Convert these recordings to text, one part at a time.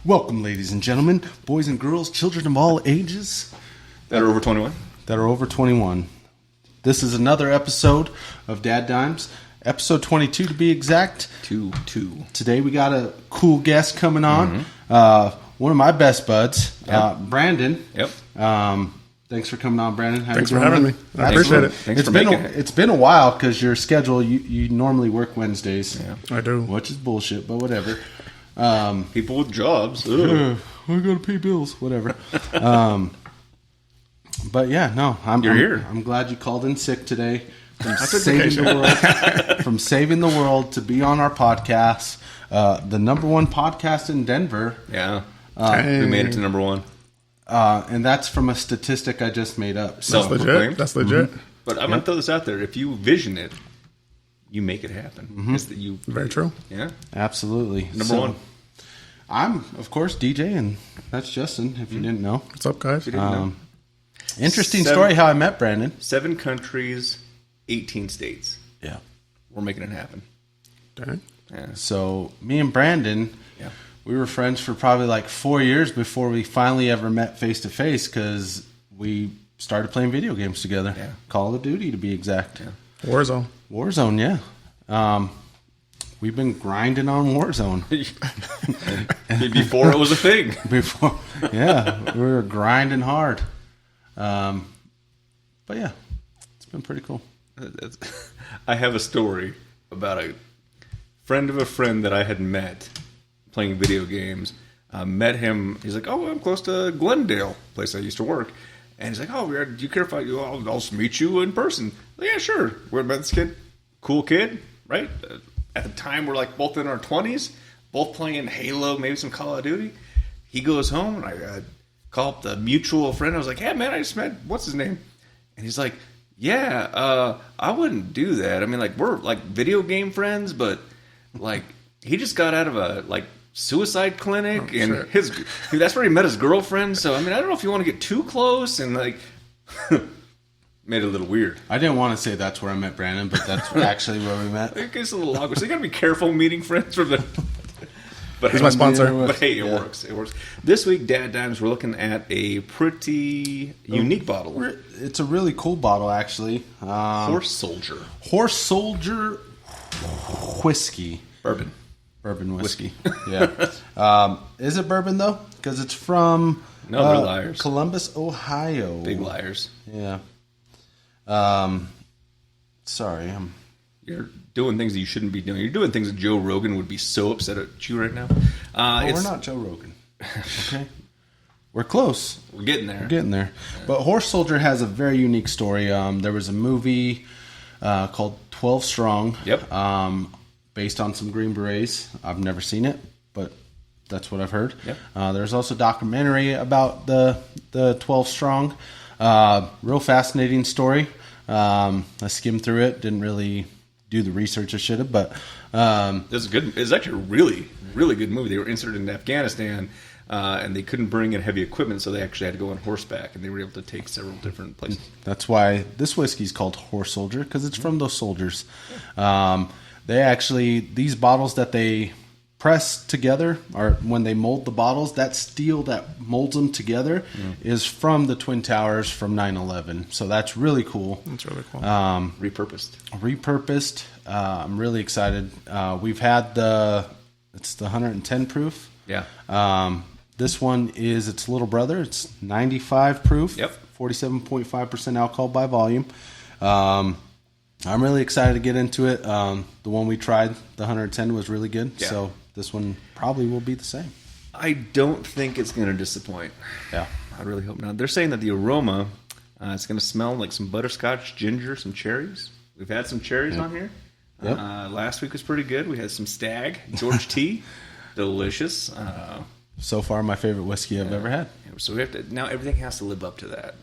Welcome, ladies and gentlemen, boys and girls, children of all ages. That are over 21? That are over 21. This is another episode of DadDimes, episode 22 to be exact. Two. Today we got a cool guest coming on. One of my best buds, Brandon. Yep. Thanks for coming on, Brandon. Thanks for having me. I appreciate it. Thanks for making it. It's been a while because your schedule, you normally work Wednesdays. Yeah. I do. Which is bullshit, but whatever. People with jobs. I gotta pay bills, whatever. But yeah, no, You're here. I'm glad you called in sick today from saving the world to be on our podcast, the number one podcast in Denver. Yeah, we made it to number one, and that's from a statistic I just made up. That's legit. That's legit. Mm-hmm. But I'm gonna throw this out there: if you vision it, you make it happen. It's that you Very true. Yeah, Absolutely. number one. I'm of course DJ, and that's Justin. If you didn't know, What's up, guys? You didn't know. Interesting story how I met Brandon. 7 countries, 18 states. Yeah. We're making it happen. Dang. Yeah. So me and Brandon, Yeah. we were friends for probably like 4 years before we finally ever met face to face because we started playing video games together. Yeah. Call of Duty to be exact. Yeah. Warzone. Warzone, yeah. We've been grinding on Warzone Before it was a thing. before. Yeah, we were grinding hard. But yeah, it's been pretty cool. I have a story about a friend of a friend that I had met playing video games. Met him. He's like, "Oh, I'm close to Glendale, place I used to work." And he's like, "Oh, do you care if I'll meet you in person?" Like, yeah, sure. We're about this kid, cool kid, right? At the time, we're like both in our 20s, both playing Halo, maybe some Call of Duty. He goes home, and I call up the mutual friend. I was like, "Hey, man, I just met what's his name?" And he's like, "Yeah, I wouldn't do that. I mean, like we're like video game friends, but like he just got out of a like suicide clinic, and that's where he met his girlfriend. So I mean, I don't know if you want to get too close." And like made it a little weird. I didn't want to say that's where I met Brandon, but that's actually where we met. It gets a little awkward. So you got to be careful meeting friends for the. But He's my sponsor. But hey, it works. It works. This week, DadDimes, we're looking at a pretty unique bottle. It's a really cool bottle, actually. Horse Soldier. Horse Soldier Whiskey. Bourbon Whiskey. Yeah. Is it bourbon, though? Because it's from No, they're liars. Columbus, Ohio. Big liars. Yeah. Sorry. You're doing things that you shouldn't be doing. You're doing things that Joe Rogan would be so upset at you right now. We're not Joe Rogan. Okay. We're close. We're getting there. Yeah. But Horse Soldier has a very unique story. There was a movie called 12 Strong. Yep. Based on some Green Berets. I've never seen it, but that's what I've heard. Yep. There's also a documentary about the 12 Strong. Real fascinating story. I skimmed through it. Didn't really do the research I should have, but It's actually a really, really good movie. They were inserted in Afghanistan, and they couldn't bring in heavy equipment, so they actually had to go on horseback, and they were able to take several different places. that's why this whiskey is called Horse Soldier, because it's from those soldiers. These bottles that they press together, or when they mold the bottles, that steel that molds them together is from the Twin Towers from 9/11. So that's really cool. That's really cool. Repurposed. I'm really excited. We've had it's the 110 proof. Yeah. This one is its little brother. It's 95 proof. Yep. 47.5% alcohol by volume. I'm really excited to get into it. The one we tried, the 110, was really good. Yeah. So this one probably will be the same. I don't think it's going to disappoint. Yeah. I really hope not. They're saying that the aroma is going to smell like some butterscotch, ginger, some cherries. We've had some cherries on here. Yep. Last week was pretty good. We had some Stag, George T. Delicious. So far, my favorite whiskey I've ever had. So we have to now. Everything has to live up to that.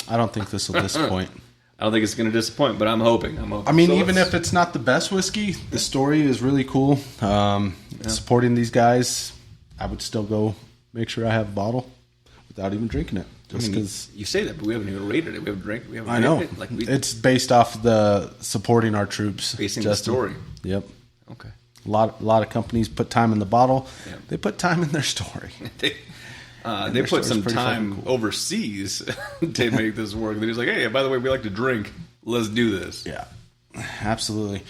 I don't think this will disappoint. I don't think it's going to disappoint, but I'm hoping. I mean, even if it's not the best whiskey, the story is really cool. Supporting these guys, I would still go make sure I have a bottle without even drinking it. Just because you say that, but we haven't even rated it. We haven't drank. We haven't. I know. It. It's based off the supporting our troops. Basing the story. Yep. Okay. A lot of companies put time in the bottle. Yeah. They put time in their story. They their put some story's pretty time fucking cool. overseas to make this work. They're just like, hey, by the way, we like to drink. Let's do this. Yeah, absolutely.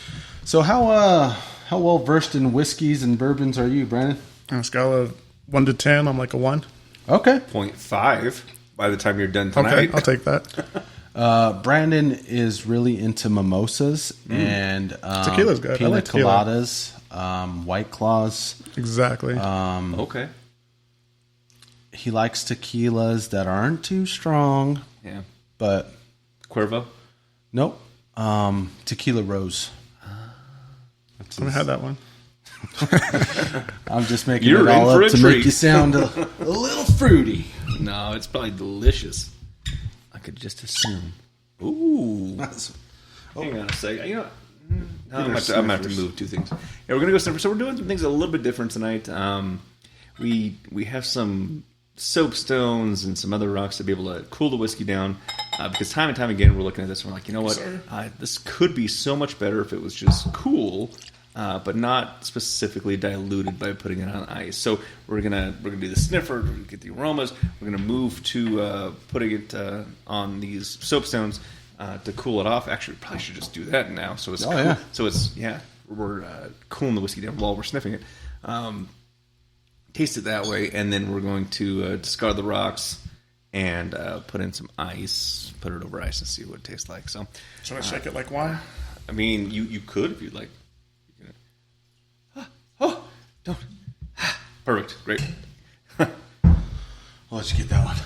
So how well versed in whiskeys and bourbons are you, Brandon? On a scale of 1 to 10, I'm like a 1. Okay. 0.5 by the time you're done tonight. Okay, I'll take that. Brandon is really into mimosas and Tequila's good. I Pina like tequila. coladas, White Claws. Exactly. Okay. He likes tequilas that aren't too strong, Yeah. but Cuervo? nope. Tequila Rose. I haven't had that one. I'm just making You're it all in for up a to make treat. you sound a little fruity. No, it's probably delicious. I could just assume. Ooh. Hang on a second. You know, I'm going to have to move two things. Yeah, we're going to go sniffer. So we're doing some things a little bit different tonight. We have some soapstones and some other rocks to be able to cool the whiskey down. Because time and time again, we're looking at this and we're like, you know what? This could be so much better if it was just cool, but not specifically diluted by putting it on ice. So we're gonna do the sniffer, we're gonna get the aromas. We're gonna move to putting it on these soapstones to cool it off. Actually, we probably should just do that now. So it's yeah. So it's we're cooling the whiskey down while we're sniffing it. Taste it that way, and then we're going to discard the rocks and put in some ice, put it over ice, and see what it tastes like. So, Should I shake it like wine? I mean, you could if you'd like. Oh, don't. Perfect, great. I'll let you get that one.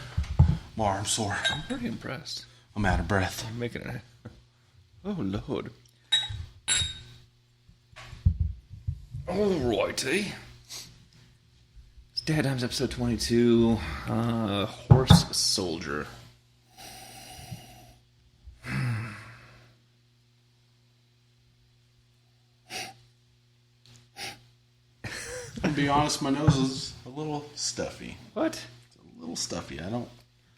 My arm's sore. I'm pretty impressed. I'm out of breath. I'm making it. Oh Lord. Alrighty. DadDimes episode 22, Horse Soldier. To be honest, my nose is a little stuffy. What? It's a little stuffy. I don't.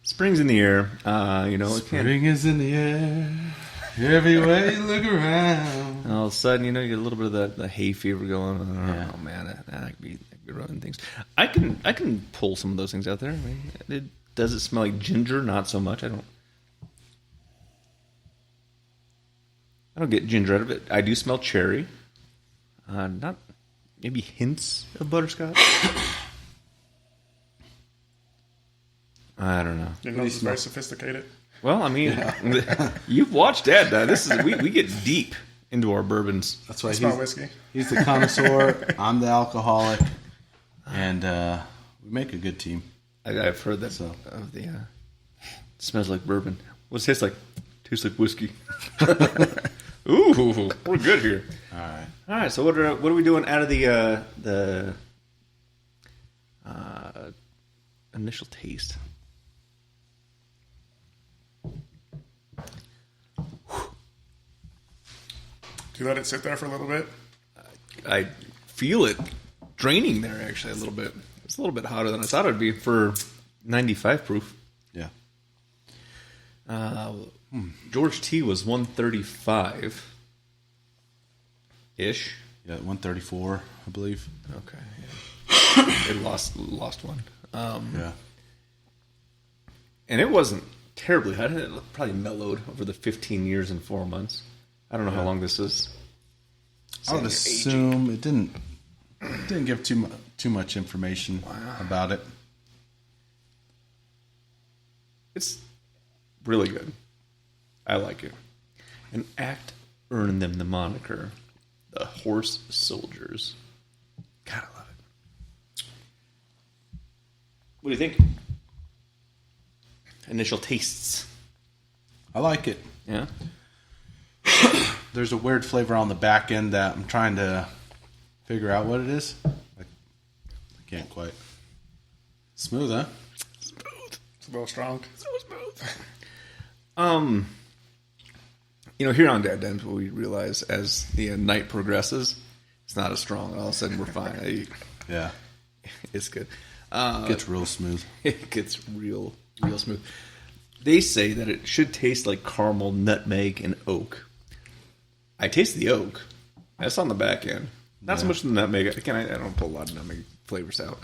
Spring's in the air. You know, it can't. Spring is in the air. Everywhere you look around. And all of a sudden, you know, you get a little bit of the hay fever going. Yeah. Oh man, that could be running things. I can pull some of those things out there. I mean, does it smell like ginger? Not so much. I don't get ginger out of it. I do smell cherry. Not maybe hints of butterscotch. I don't know. Your nose is very sophisticated. Well, I mean, you've watched Dad. We get deep into our bourbons. That's why I smell whiskey. he's the connoisseur. I'm the alcoholic, and we make a good team. I've heard that of the smells like bourbon. What does it taste like? Tastes like whiskey. Ooh, we're good here. All right. So what are we doing out of the initial taste? Do you let it sit there for a little bit? I feel it draining there actually a little bit. It's a little bit hotter than I thought it would be for 95 proof. Yeah. George T was 135 ish. Yeah, 134, I believe. Okay. Yeah. It lost one. Yeah. And it wasn't terribly hot. It probably mellowed over the 15 years and 4 months. I don't know how long this is. I would assume it didn't give too much information about it. It's really good. I like it. An act earned them the moniker, the Horse Soldiers. God, I love it. What do you think? Initial tastes. I like it. Yeah? There's a weird flavor on the back end that I'm trying to figure out what it is. I can't quite. Smooth, huh? Smooth. It's a little strong. So smooth. You know, here on DadDimes, we realize as the night progresses, it's not as strong. All of a sudden, we're fine. Yeah. It's good. It gets real smooth. It gets real smooth. They say that it should taste like caramel, nutmeg, and oak. I taste the oak. That's on the back end. Not so much the nutmeg. Again, I don't pull a lot of nutmeg flavors out.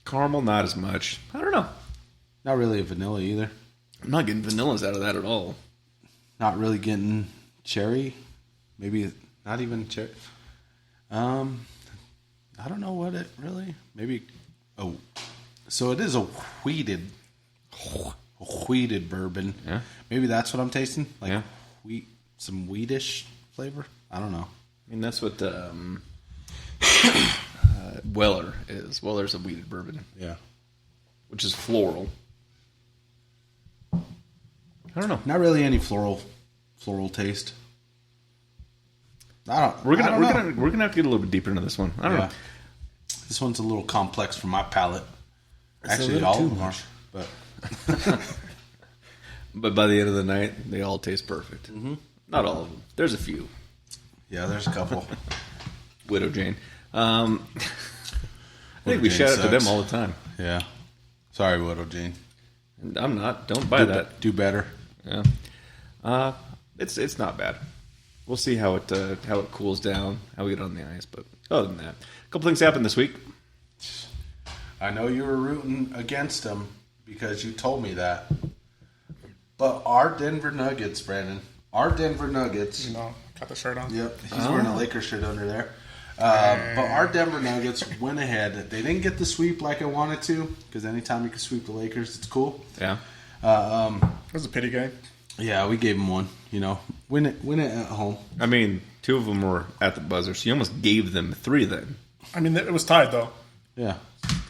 Caramel, not as much. I don't know. Not really a vanilla either. I'm not getting vanillas out of that at all. Not really getting cherry. Maybe not even cherry. I don't know what it really. Maybe. Oh, so it is a wheated bourbon. Yeah. Maybe that's what I'm tasting. Like Yeah. wheat, some wheatish flavor. I don't know. I mean, that's what Weller is. Weller's a wheated bourbon, Yeah. which is floral. I don't know. Not really any floral taste. I don't. We're I don't know. gonna have to get a little bit deeper into this one. I don't know. This one's a little complex for my palate. It's a Actually, little all too of them are. much. But But by the end of the night, they all taste perfect. Mm-hmm. Not all of them. There's a few. yeah, there's a couple. Widow Jane. I think Widow we Jane shout out to them sucks. all the time. Yeah. Sorry, Widow Jane. And I'm not. Don't buy that. Do better. Yeah. It's not bad. We'll see how it cools down, how we get on the ice. But other than that, a couple things happened this week. I know you were rooting against them because you told me that. But our Denver Nuggets, Brandon, got the shirt on. Yep, he's wearing a Lakers shirt under there. But our Denver Nuggets went ahead. They didn't get the sweep like I wanted to, because anytime you can sweep the Lakers, it's cool. Yeah. It was a pity game. Yeah, we gave them one. Win it at home. I mean, 2 of them were at the buzzer, so you almost gave them 3 then. I mean, it was tied though. Yeah,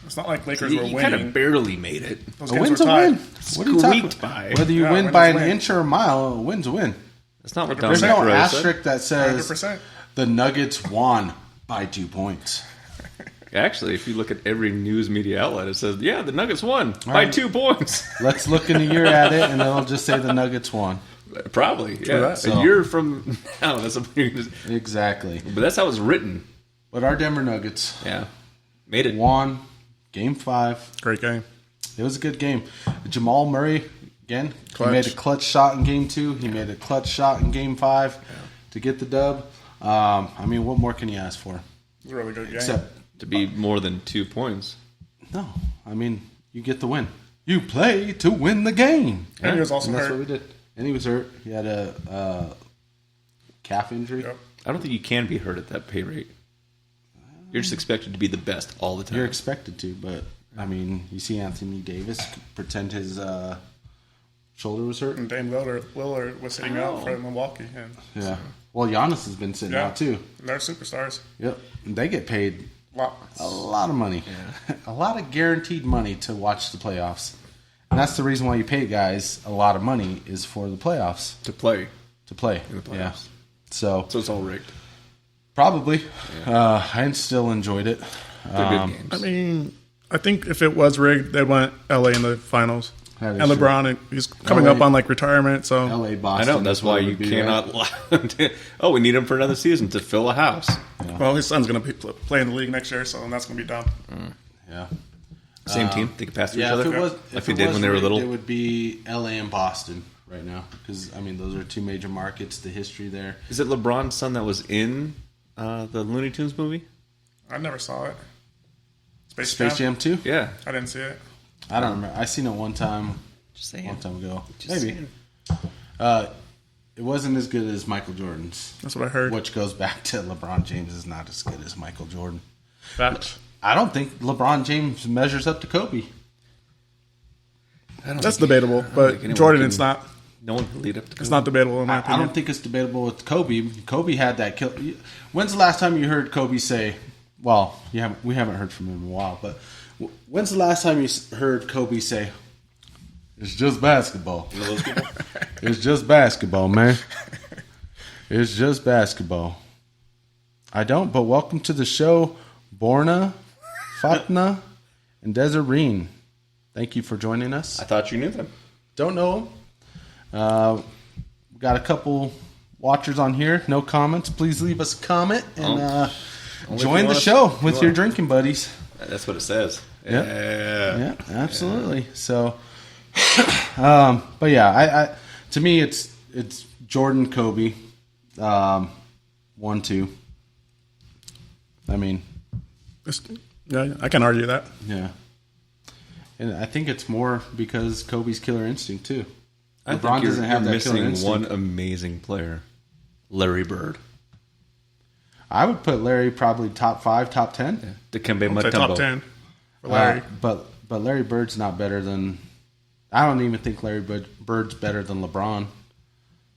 It's not like Lakers You were kind of winning. barely made it. Those a games win's were a tied. win. What are you talking Squeaked by. Whether you Yeah, win win by is an win. inch or a mile, a win's a win. That's not what There's Dominic no Rose asterisk said. that says 100%. the Nuggets won by 2 points. Actually, if you look at every news media outlet, it says, yeah, the Nuggets won by right. 2 points. Let's look in a year at it, and it'll just say the Nuggets won. Probably, yeah. that. So- A year from now, that's something. Exactly. But that's how it's written. But our Denver Nuggets Yeah, made it. won Game 5. Great game. It was a good game. Jamal Murray, again, Clutch. he made a clutch shot in Game 2. He made a clutch shot in Game 5 to get the dub. I mean, what more can you ask for? It was a really good game. Except, To be more than 2 points. no. I mean, you get the win. You play to win the game. and he was also And that's hurt. what we did. And he was hurt. He had a calf injury. Yep. I don't think you can be hurt at that pay rate. You're just expected to be the best all the time. You're expected to, but, I mean, you see Anthony Davis pretend his shoulder was hurt. And Dame Lillard was sitting out for Milwaukee. And Yeah. Well, Giannis has been sitting out, too. And they're superstars. Yep. They get paid Lots. a lot of money. A lot of guaranteed money to watch the playoffs. And that's the reason why you pay guys a lot of money is for the playoffs. to play. To play. In the playoffs. Yeah. So, So it's all rigged. probably. I still enjoyed it. They're good games. I mean, I think if it was rigged, they'd want LA in the finals. That is And true. LeBron, he's coming LA up on like retirement, so LA, I Boston. know. That's is what why it you would be, cannot right? allow him to. Oh, we need him for another season to fill a house. well, his son's going to be playing the league next year, so that's going to be dumb. Yeah. Same team. They can pass to each Yeah, other. if it was, like if they it did was when they were rigged, little. it would be LA and Boston right now. Because, I mean, those are 2 major markets, the history there. Is it LeBron's son that was in the Looney Tunes movie? I never saw it. Space Jam 2? Yeah. I didn't see it. I don't remember. I seen it one time. Just saying. Long time ago. Just Maybe. saying. It wasn't as good as Michael Jordan's, That's what I heard. which goes back to LeBron James is not as good as Michael Jordan. Fact. I don't think LeBron James measures up to Kobe. I don't That's think- debatable, I don't but think anyone Jordan, can- it's not. No one can lead up to. It's not debatable in my I opinion. don't think it's debatable with Kobe. Kobe had that kill. When's the last time you heard Kobe say? Well, we haven't heard from him in a while, but when's the last time you heard Kobe say, "It's just basketball"? You know those people? It's just basketball, man. It's just basketball. I don't, but welcome to the show, Borna, Fatna, and Desireen. Thank you for joining us. I thought you knew them. Don't know them. Got a couple watchers on here. No comments. Please leave us a comment and Only if join you the want show us- with you your want- drinking buddies. That's what it says. Yeah. Yeah. Yeah, absolutely. So, but yeah, I to me it's Jordan, Kobe, 1-2. I mean, Yeah, I can argue that. yeah. And I think it's more because Kobe's killer instinct too. I LeBron think doesn't have you're that killer missing instinct. one amazing player, Larry Bird. I would put Larry probably top 5, top 10. Dikembe I'll say top Mutombo. 10 for Larry. But Larry Bird's not better than. I don't even think Larry Bird's better than LeBron.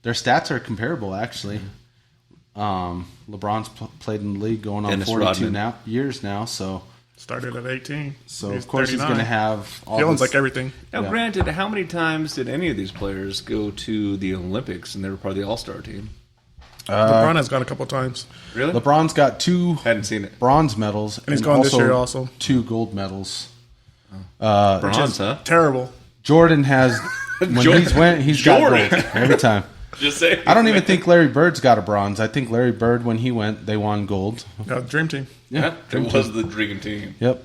Their stats are comparable, actually. LeBron's played in the league going on Dennis 42 Rodman. years now, so Started at 18. of course he's going to have all He owns this- like everything. Now, Yeah. granted, how many times did any of these players go to the Olympics and they were part of the All-Star team? LeBron has gone a couple times. Really? LeBron's got 2 Hadn't seen it. bronze medals and he's gone this year also. 2 gold medals. Bronze, huh? Terrible. Jordan has when he's got Jordan. gold every time. Just say. I don't even think Larry Bird's got a bronze. I think Larry Bird, when he went, they won gold. Dream team. Yeah, it was the dream team. Yep.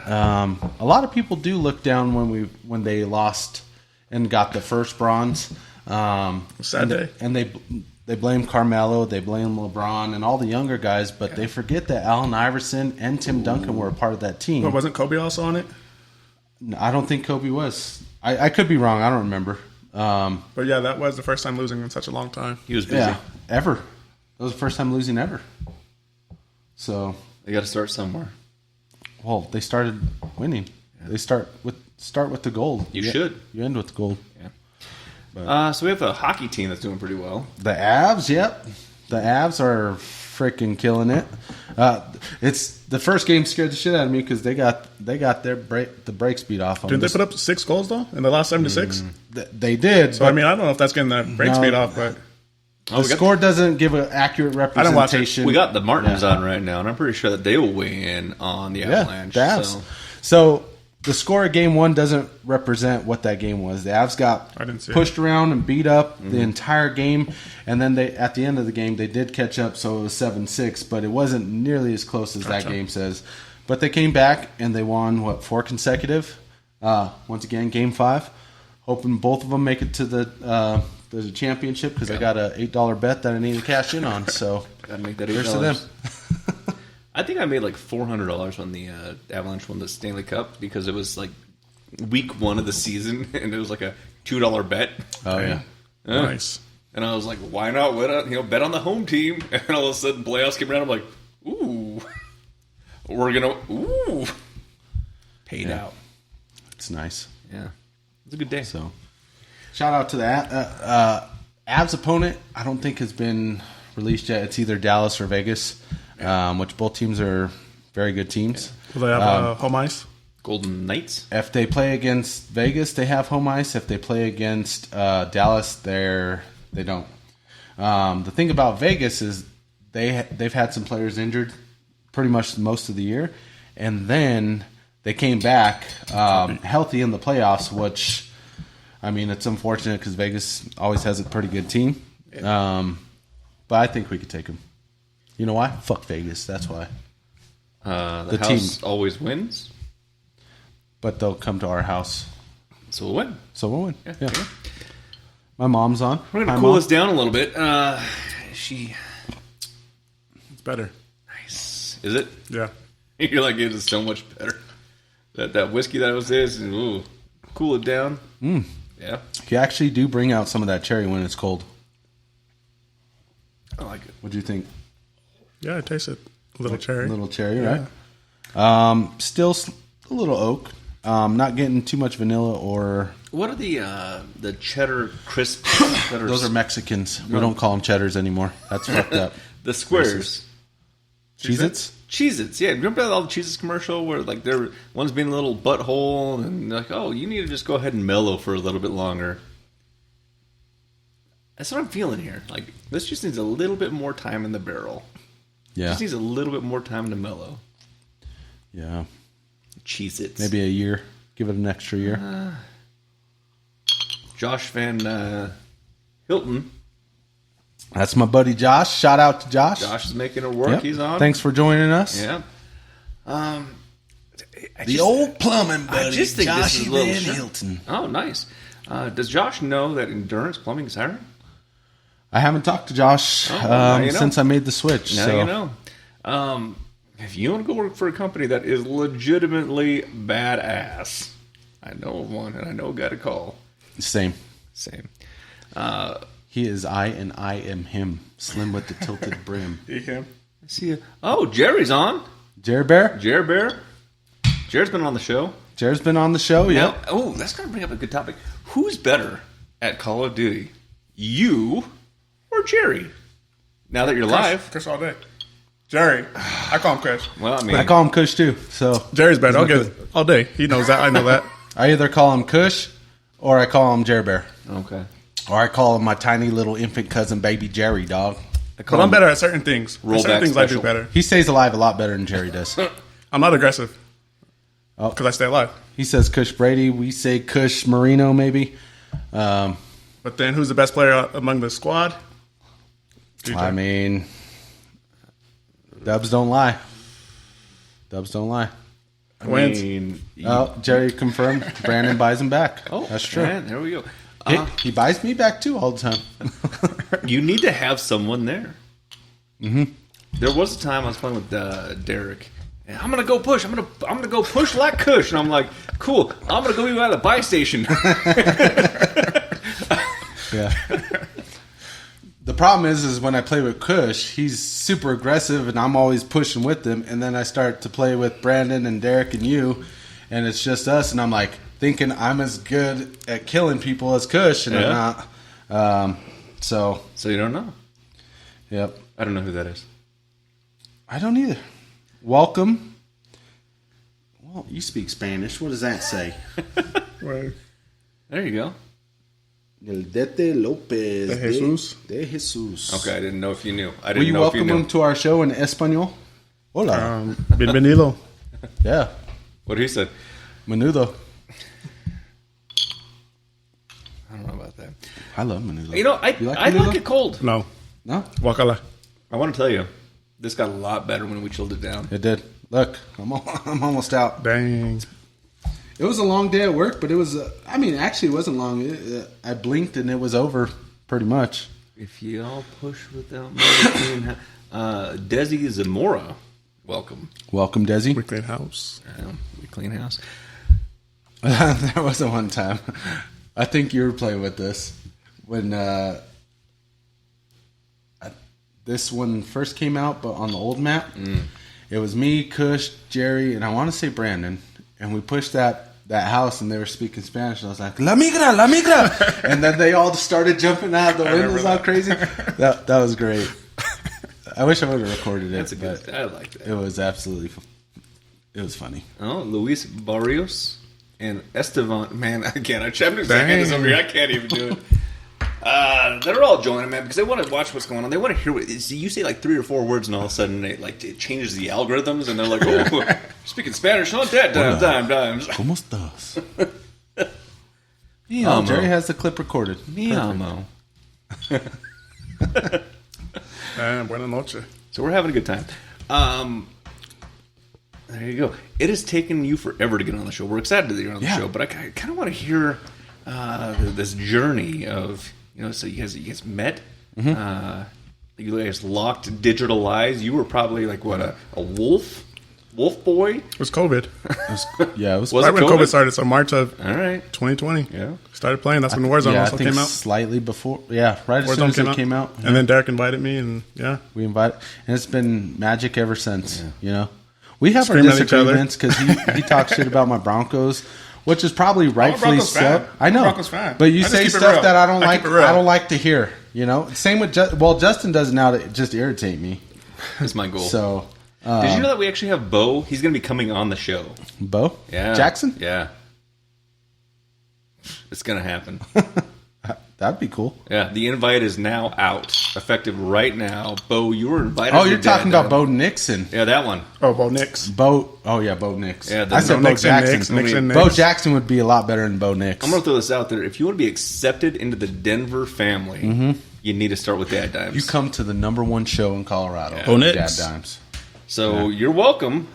A lot of people do look down when they lost and got the first bronze. Sad day. And they blame Carmelo, they blame LeBron, and all the younger guys, but they forget that Allen Iverson and Tim Duncan were a part of that team. But wasn't Kobe also on it? I don't think Kobe was. I could be wrong. I don't remember. But yeah, that was the first time losing in such a long time. He was busy. Yeah, ever. That was the first time losing ever. So, They got to start somewhere. well, they started winning. They start with the gold. You should. You end with the gold. Yeah. So we have a hockey team that's doing pretty well. The Avs, yep. The Avs are freaking killing it. It's the first game scared the shit out of me because they got the brakes beat off on Didn't they this. put up 6 goals though in the last 76? They did. So I mean, I don't know if that's getting the brakes No. beat off, but the score doesn't give an accurate watch it. representation. We got the Martins on right now, and I'm pretty sure that they will weigh in on the Avalanche. the Avs. So the score of game 1 doesn't represent what that game was. The Avs got I didn't see pushed around and beat up the entire game, and then at the end of the game they did catch up, so it was 7-6, but it wasn't nearly as close as that game says. But they came back and they won 4 consecutive. Once again, game 5. Hoping both of them make it to the championship because I got a $8 bet that I need to cash in on. So Gotta make that here's to $8. them. I think I made like $400 when the Avalanche won the Stanley Cup because it was like week 1 of the season, and it was like a $2 bet. Oh yeah. nice. And I was like, why not bet on the home team? And all of a sudden, playoffs came around. I'm like, ooh, paid out. It's nice. Yeah, it's a good day. So, shout out to that. Avs opponent, I don't think has been released yet. It's either Dallas or Vegas, which both teams are very good teams. Will they have home ice? Golden Knights. If they play against Vegas, they have home ice. If they play against Dallas, they don't. The thing about Vegas is they've had some players injured pretty much most of the year, and then they came back healthy in the playoffs, which, I mean, it's unfortunate because Vegas always has a pretty good team. But I think we could take them. You know why? Fuck Vegas. That's why. The house team. always wins, But they'll come to our house. so we'll win. So we'll win. Yeah. Yeah. My mom's on. We're Hi, gonna cool Mom. this down a little bit. She It's better. nice. Is it? Yeah. You're like, it is so much better. That whiskey that was this, ooh, cool it down. Yeah, You actually do bring out some of that cherry when it's cold. I like it. What do you think? Yeah, I taste it. A little cherry. A little cherry, Yeah. right? Still a little oak. Not getting too much vanilla or... What are the cheddar crisp? Those are Mexicans. We don't call them cheddars anymore. That's fucked up. the squares. Cheez-Its? Cheez-Its, yeah. Remember all the Cheez-Its commercial where like one's being a little butthole and like, oh, you need to just go ahead and mellow for a little bit longer. That's what I'm feeling here. Like, this just needs a little bit more time in the barrel. Yeah. Just needs a little bit more time to mellow. Yeah. Cheez-Its. Maybe a year. Give it an extra year. Josh Van Hilton. That's my buddy Josh. Shout out to Josh. Josh is making it work. Yep. He's on. Thanks for joining us. Yeah. Old plumbing buddy. I just think this is a little Van short. Hilton. Oh, nice. Does Josh know that Endurance Plumbing is hiring? I haven't talked to Josh now you know. since I made the switch. Now so. you know. If you want to go work for a company that is legitimately badass, I know of one, and I know a guy to call. Same. He is I, and I am him. Slim with the tilted brim. Him. I see you. Oh, Jerry's on. Jerry Bear? Jerry Bear. Jared's been on the show. Jared's been on the show, yeah. Now, that's going to bring up a good topic. Who's better at Call of Duty, you or Jerry? Now that you're live. Kush all day. Jerry. I call him Kush. Well, I mean, I call him Kush too. So Jerry's better. I'll give it all day. He knows that. I know that. I either call him Kush or I call him Jerry Bear. okay. Or I call him my tiny little infant cousin, baby Jerry, dog. But I'm better at certain things. There's certain Rollback things I special. do better. He stays alive a lot better than Jerry does. I'm not aggressive. Oh. Because I stay alive. He says Kush Brady. We say Kush Marino, maybe. But then who's the best player among the squad? I mean, dubs don't lie. Dubs don't lie. Wins. Oh, Jerry confirmed. Brandon buys him back. Oh, that's true. Man, there we go. He buys me back too all the time. You need to have someone there. Mm-hmm. There was a time I was playing with Derek, and I'm gonna go push. I'm gonna go push like Kush, and I'm like, cool. I'm gonna go be by the buy station. Yeah. The problem is when I play with Kush, he's super aggressive, and I'm always pushing with him. And then I start to play with Brandon and Derek and you, and it's just us. And I'm like thinking I'm as good at killing people as Kush, and I'm not. So you don't know? Yep. I don't know who that is. I don't either. Welcome. Well, you speak Spanish. What does that say? Right. There you go. El Dete Lopez. De Jesus. De Jesus. Okay, I didn't know if you knew. I Will didn't you know if you welcome knew. him to our show in Espanol? Hola. Bienvenido. Yeah. What he said. Menudo. I don't know about that. I love menudo. You know, I menudo? like it cold. No. No? Guacala. I want to tell you, this got a lot better when we chilled it down. It did. Look, I'm almost out. Dang. It was a long day at work, but it was, actually it wasn't long. I blinked and it was over pretty much. If y'all push without me, Desi Zamora, welcome. Welcome, Desi. We clean house. We clean house. There was a one time. I think you were playing with this when this one first came out, but on the old map, it was me, Kush, Jerry, and I want to say Brandon, and we pushed that house, and they were speaking Spanish, and I was like, "La migra, la migra," and then they all started jumping out the windows all crazy. That was great. I wish I would have recorded it. That's a good. I like that. It was absolutely. It was funny. Oh, Luis Barrios and Estevan. Man, again, I'm trying to hand this over here. I can't even do it. They're all joining, man, because they want to watch what's going on. They want to hear what you say, like 3 or 4 words, and all of a sudden it changes the algorithms, and they're like, "Oh, speaking Spanish, not that dimes." ¿Cómo estás? Jerry has the clip recorded. Mi amo. Buenas noches. So we're having a good time. There you go. It has taken you forever to get on the show. We're excited that you're on the show, but I kind of want to hear this journey of, so you guys met. You guys locked digital eyes. You were probably like what, a wolf boy? It was COVID. It was right when COVID started, so March of all right 2020. Yeah, started playing. That's when Warzone also came out. Slightly before, right as soon as it came out. And then Derek invited me, and we invited, and it's been magic ever since. We have our Scream at each other. disagreements because he talks shit about my Broncos, which is probably rightfully so. I know, Broncos fan. but you I just say keep it stuff real. that I don't I like. keep it real. I don't like to hear. Same with Justin does it now to just irritate me. that's my goal. So, did you know that we actually have Bo? He's going to be coming on the show. Bo, Yeah, Jackson, yeah, it's going to happen. that'd be cool. Yeah, the invite is now out, effective right now. Bo, you were invited. Oh, to you're the talking Dad about Bo Nixon. Yeah, that one. oh, Bo Nix. Bo Nix. Yeah, I said no, Bo Nixon, Jackson. Nixon, Bo Nix. Jackson would be a lot better than Bo Nix. I'm going to throw this out there. If you want to be accepted into the Denver family, you need to start with DadDimes. You come to the #1 show in Colorado. Yeah. Bo Nix. DadDimes. So you're welcome.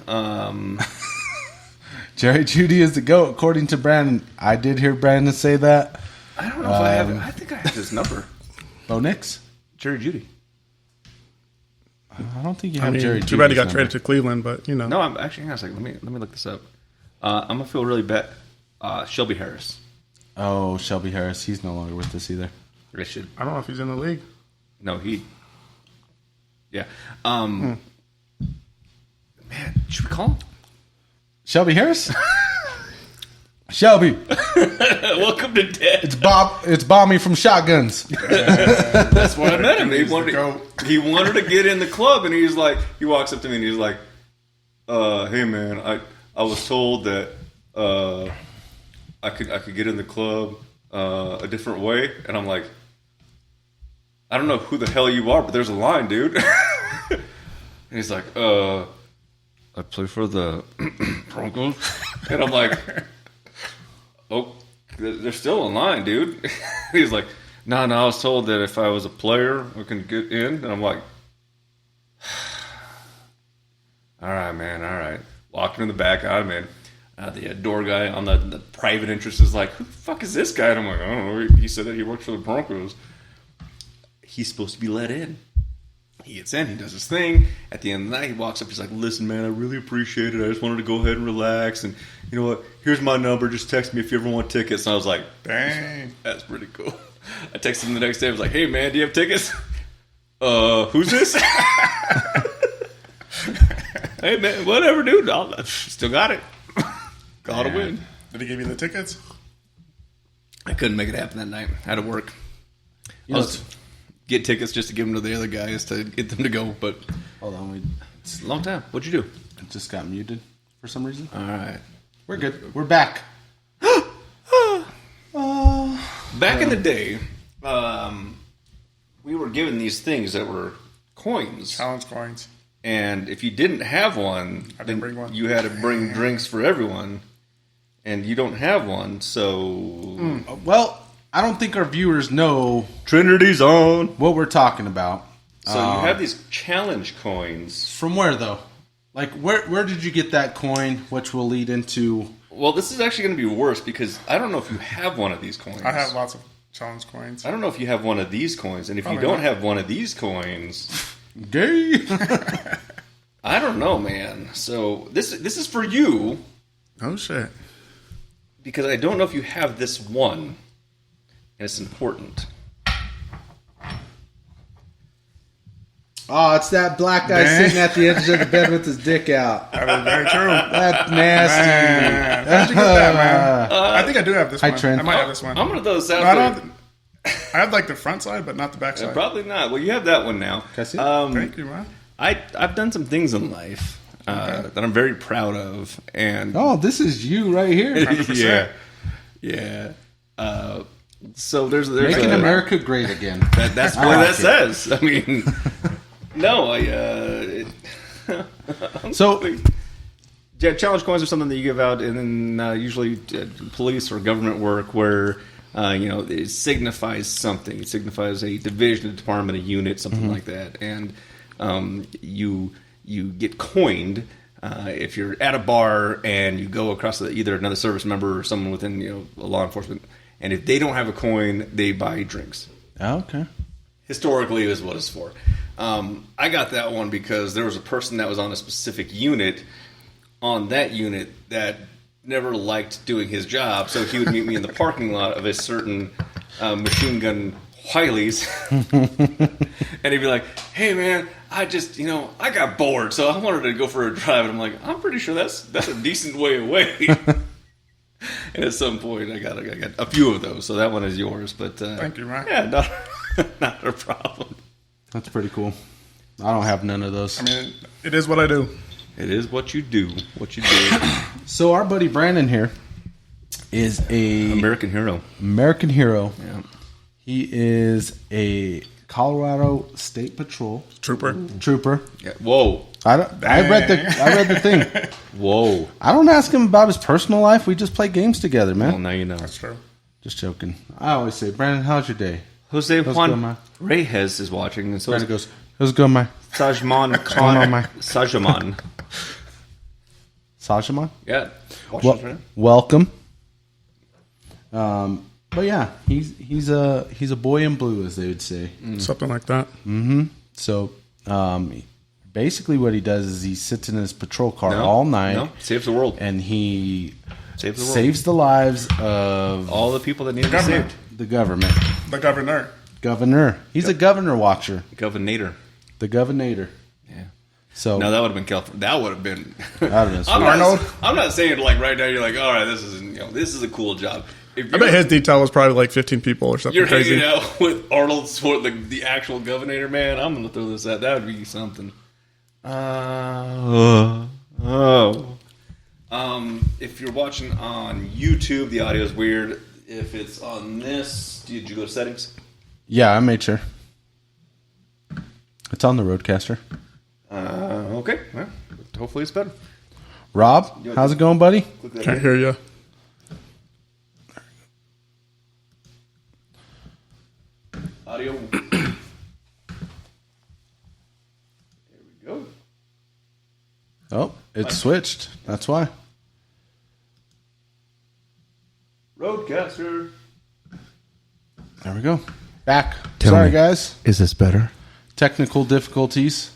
Jerry Judy is the GOAT, according to Brandon. I did hear Brandon say that. I don't know if I have. I think I have his number. Bo Nix? Jerry Judy. I don't think you I have mean, Jerry too bad he Judy's got number. traded to Cleveland, but you know. No, I'm actually. Hang on a second. Let me look this up. I'm gonna feel really bad. Shelby Harris. Oh, Shelby Harris. He's no longer with us either. I should. I don't know if he's in the league. No, he. Yeah. Man, should we call him? Shelby Harris? Shelby. Welcome to Dad. It's Bob. It's Bommy from Shotguns. That's when I met him. He wanted to get in the club, and he walks up to me and he's like, "Hey man, I was told that I could get in the club a different way," and I'm like, "I don't know who the hell you are, but there's a line, dude." And he's like, "I play for the Broncos," and I'm like, "Oh, there's still a line, dude." He's like, No, I was told that if I was a player, I can get in. And I'm like, all right, man, all right. Walking in the back, I'm in. The door guy on the private interest is like, who the fuck is this guy? And I'm like, I don't know. He said that he works for the Broncos. He's supposed to be let in. He gets in, he does his thing. At the end of the night, he walks up, he's like, listen, man, I really appreciate it. I just wanted to go ahead and relax. And you know what? Here's my number. Just text me if you ever want tickets. And I was like, dang, that's pretty cool. I texted him the next day. I was like, hey, man, do you have tickets? Who's this? Hey, man, whatever, dude. I still got it. Got to win. Did he give you the tickets? I couldn't make it happen that night. I had to work. You I know, was get tickets just to give them to the other guys to get them to go. But hold on, it's a long time. What'd you do? it just got muted for some reason. All right. We're good. We're back. Back in the day, we were given these things that were coins. Challenge coins. And if you didn't have one, I didn't bring one. You had to bring drinks for everyone. And you don't have one, so... Well, I don't think our viewers know Trinity's on. what we're talking about. So you have these challenge coins. From where, though? Like, where did you get that coin, which will lead into... Well, this is actually going to be worse because I don't know if you have one of these coins. I have lots of challenge coins. I don't know if you have one of these coins. And if Probably you don't not. have one of these coins... Gay? I don't know, man. So this is for you Oh, shit. because I don't know if you have this one. And it's important. Oh, it's that black guy Man. sitting at the edge of the bed with his dick out. That is very true. That's nasty. Man, how'd you get that, man? I think I do have this Hi, one. Trent. I might have this one. I'm going to throw this out No, I there. don't. I have like the front side, but not the back side. Probably not. Well, you have that one now. Can I see it? Thank you, man. I've done some things in life that I'm very proud of, and Oh, this is you right here. 100%. yeah. So there's Making a, America great again. That's what like that it. says. I mean, no, So, yeah, challenge coins are something that you give out, and then usually police or government work where. It signifies something. It signifies a division, a department, a unit, something like that. And you get coined if you're at a bar and you go across either another service member or someone within law enforcement. And if they don't have a coin, they buy drinks. oh, okay. Historically, is what it's for. I got that one because there was a person that was on a specific unit. On that unit that never liked doing his job, so he would meet me in the parking lot of a certain machine gun Wiley's, and he'd be like, "Hey man, I just I got bored, so I wanted to go for a drive." And I'm like, "I'm pretty sure that's a decent way away." And at some point, I got a few of those, so that one is yours. But Thank you, man. Yeah, not a problem. That's pretty cool. I don't have none of those. I mean, it is what I do. It is what you do. What you do. So our buddy Brandon here is a American hero. American hero. Yeah. He is a Colorado State Patrol Trooper. trooper. Yeah. Whoa. I read the thing. Whoa. I don't ask him about his personal life. We just play games together, man. Well, now you know. That's true. Just joking. I always say, Brandon, how's your day? Jose How's it Juan going, man? Reyes is watching, and so is Brandon goes, how's it going, man? Sajman going on, man? Sajman. Sajama? Yeah. Watching us right now. Welcome. But yeah, he's a boy in blue, as they would say. Something like that. So basically what he does is he sits in his patrol car No, all night. No, saves the world. And he Saves the world. saves the lives of All the people that need to be government. saved. the government. The governor. Governor. He's a governor watcher. Governator. The governator. Yeah. So No, that would have been California. That would have been. That would've been sweet. I'm not saying like right now. You're like, all right, this is a cool job. If I bet his detail was probably like 15 people or something you're crazy. hanging out with Arnold Schwarzenegger, the actual governor, man, I'm gonna throw this at. That would be something. If you're watching on YouTube, the audio is weird. If it's on this, did you go to settings? yeah, I made sure. It's on the Roadcaster. Okay. Well, hopefully it's better. Rob, how's it going, buddy? Click that Can't in. hear you. Audio. There we go. Oh, it switched. That's why. Roadcaster. There we go. Back. Tell Sorry, me. guys. Is this better? Technical difficulties.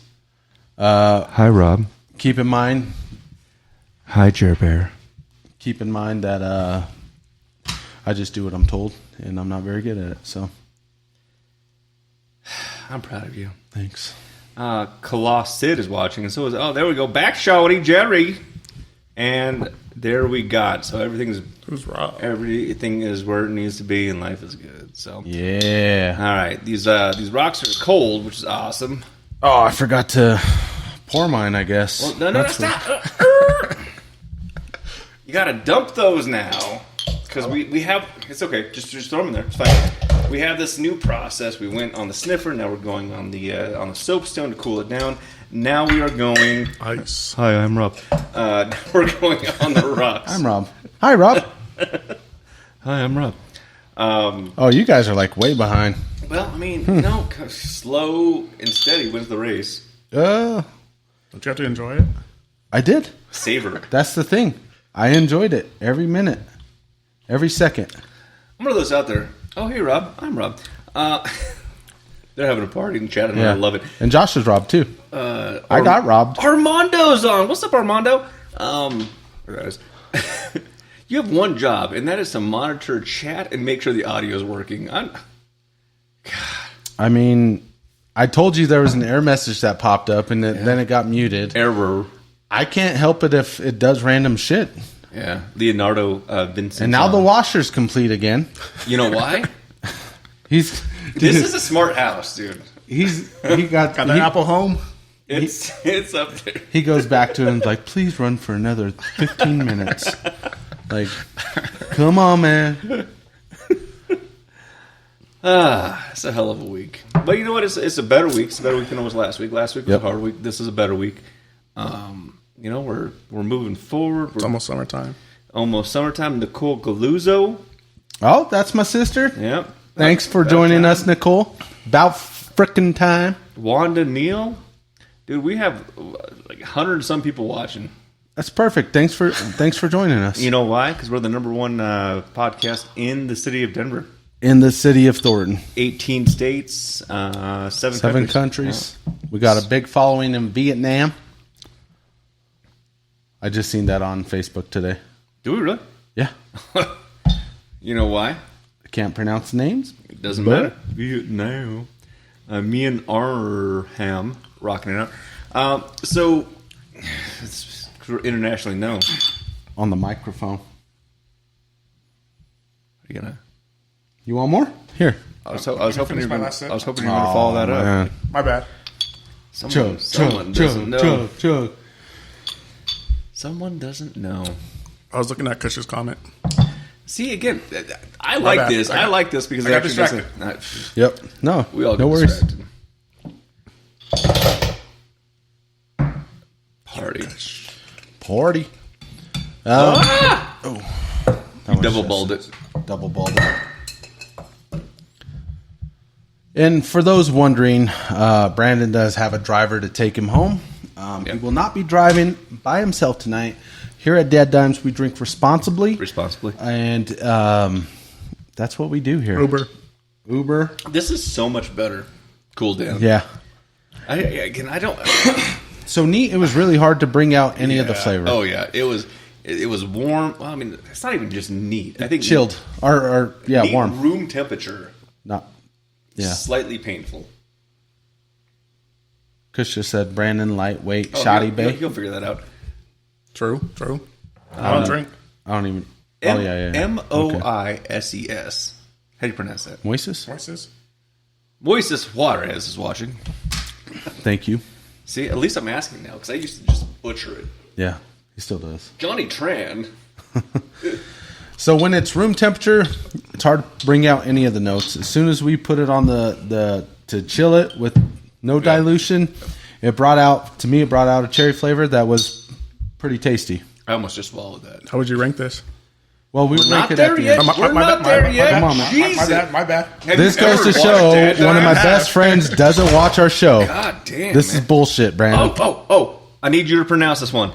Hi, Rob. Keep in mind Hi, Bear. keep in mind that I just do what I'm told, and I'm not very good at it. So I'm proud of you. thanks. Coloss Sid is watching, and so is there we go. Back shouty Jerry, and there we got. So everything Who's Rob? is where it needs to be, and life is good. So Yeah. all right, these rocks are cold, which is awesome. Oh, I forgot to pour mine. I guess. Well, no, stop. You gotta dump those now, because we have. It's okay. Just throw them in there. It's fine. We have this new process. We went on the sniffer. Now we're going on the soapstone to cool it down. Now we are going. Ice. Hi, I'm Rob. We're going on the rocks. I'm Rob. Hi, Rob. Hi, I'm Rob. Oh, you guys are like way behind. Well, I mean, no, slow and steady wins the race. Don't you have to enjoy it? I did. Savor it. That's the thing. I enjoyed it every minute, every second. I'm one of those out there. Oh, hey, Rob. I'm Rob. They're having a party in chat, and Yeah. I love it. And Josh is robbed too. I got robbed. Armando's on. What's up, Armando? There that is. You have one job, and that is to monitor chat and make sure the audio is working. I mean, I told you there was an error message that popped up, and then it got muted. Error. I can't help it if it does random shit. Yeah, Leonardo Vincent. And now the washer's complete again. You know why? This This is a smart house, dude. he got Got the Apple Home? It's up there. He goes back to him like, please run for another 15 minutes. Like, come on, man. It's a hell of a week. But you know what? It's a better week. It's a better week than it was last week. Last week was a hard week. This is a better week. We're moving forward. It's almost summertime. Almost summertime. Nicole Galuzzo. Oh, that's my sister. Yep. Thanks for joining us, Nicole. About frickin' time. Wanda Neal. Dude, we have like 100 and some people watching. That's perfect. Thanks for joining us. You know why? Because we're the number one podcast in the city of Denver. In the city of Thornton. 18 states, 7 countries. We got a big following in Vietnam. I just seen that on Facebook today. Do we really? Yeah. You know why? I can't pronounce the names. It doesn't But- matter. Vietnam. Me and Arham rocking it out. So it's internationally known. On the microphone. Are you gonna? You want more? Here. I was hoping you were my gonna, last sip? I was hoping you were gonna follow that up. Man. My bad. Someone doesn't know. chug. Someone doesn't know. I was looking at Kush's comment. See, again, I like bad. this. I like this because I it got actually distracted. Yep. No. We all no get worries. distracted. Party. Party. Double balled it. Double balled it. And for those wondering, Brandon does have a driver to take him home. He will not be driving by himself tonight. Here at DadDimes, we drink responsibly. And that's what we do here. Uber. This is so much better. Cool down. Yeah. I don't. So neat. It was really hard to bring out any of the flavor. Oh yeah, it was warm. Well, I mean, it's not even just neat. I think Chilled or neat warm. room temperature. Not. Yeah. Slightly painful. Kush just said Brandon lightweight Oh, shoddy you'll, bay. You'll figure that out. True. I don't drink. I don't even. Moises. How do you pronounce that? Moises? Moises Juarez is watching. Thank you. See, at least I'm asking now because I used to just butcher it. Yeah, he still does. Johnny Tran. So when it's room temperature, it's hard to bring out any of the notes. As soon as we put it on the to chill it with no dilution, it brought out a cherry flavor that was pretty tasty. I almost just swallowed that. How would you rank this? Well, we We're rank not it there at the yet. end. We're not there yet. Come on, man. Jesus. My bad. Have This you goes ever to watched show DadDimes? one of my best friends doesn't watch our show. God damn. This man. is bullshit, Brandon. Oh! I need you to pronounce this one,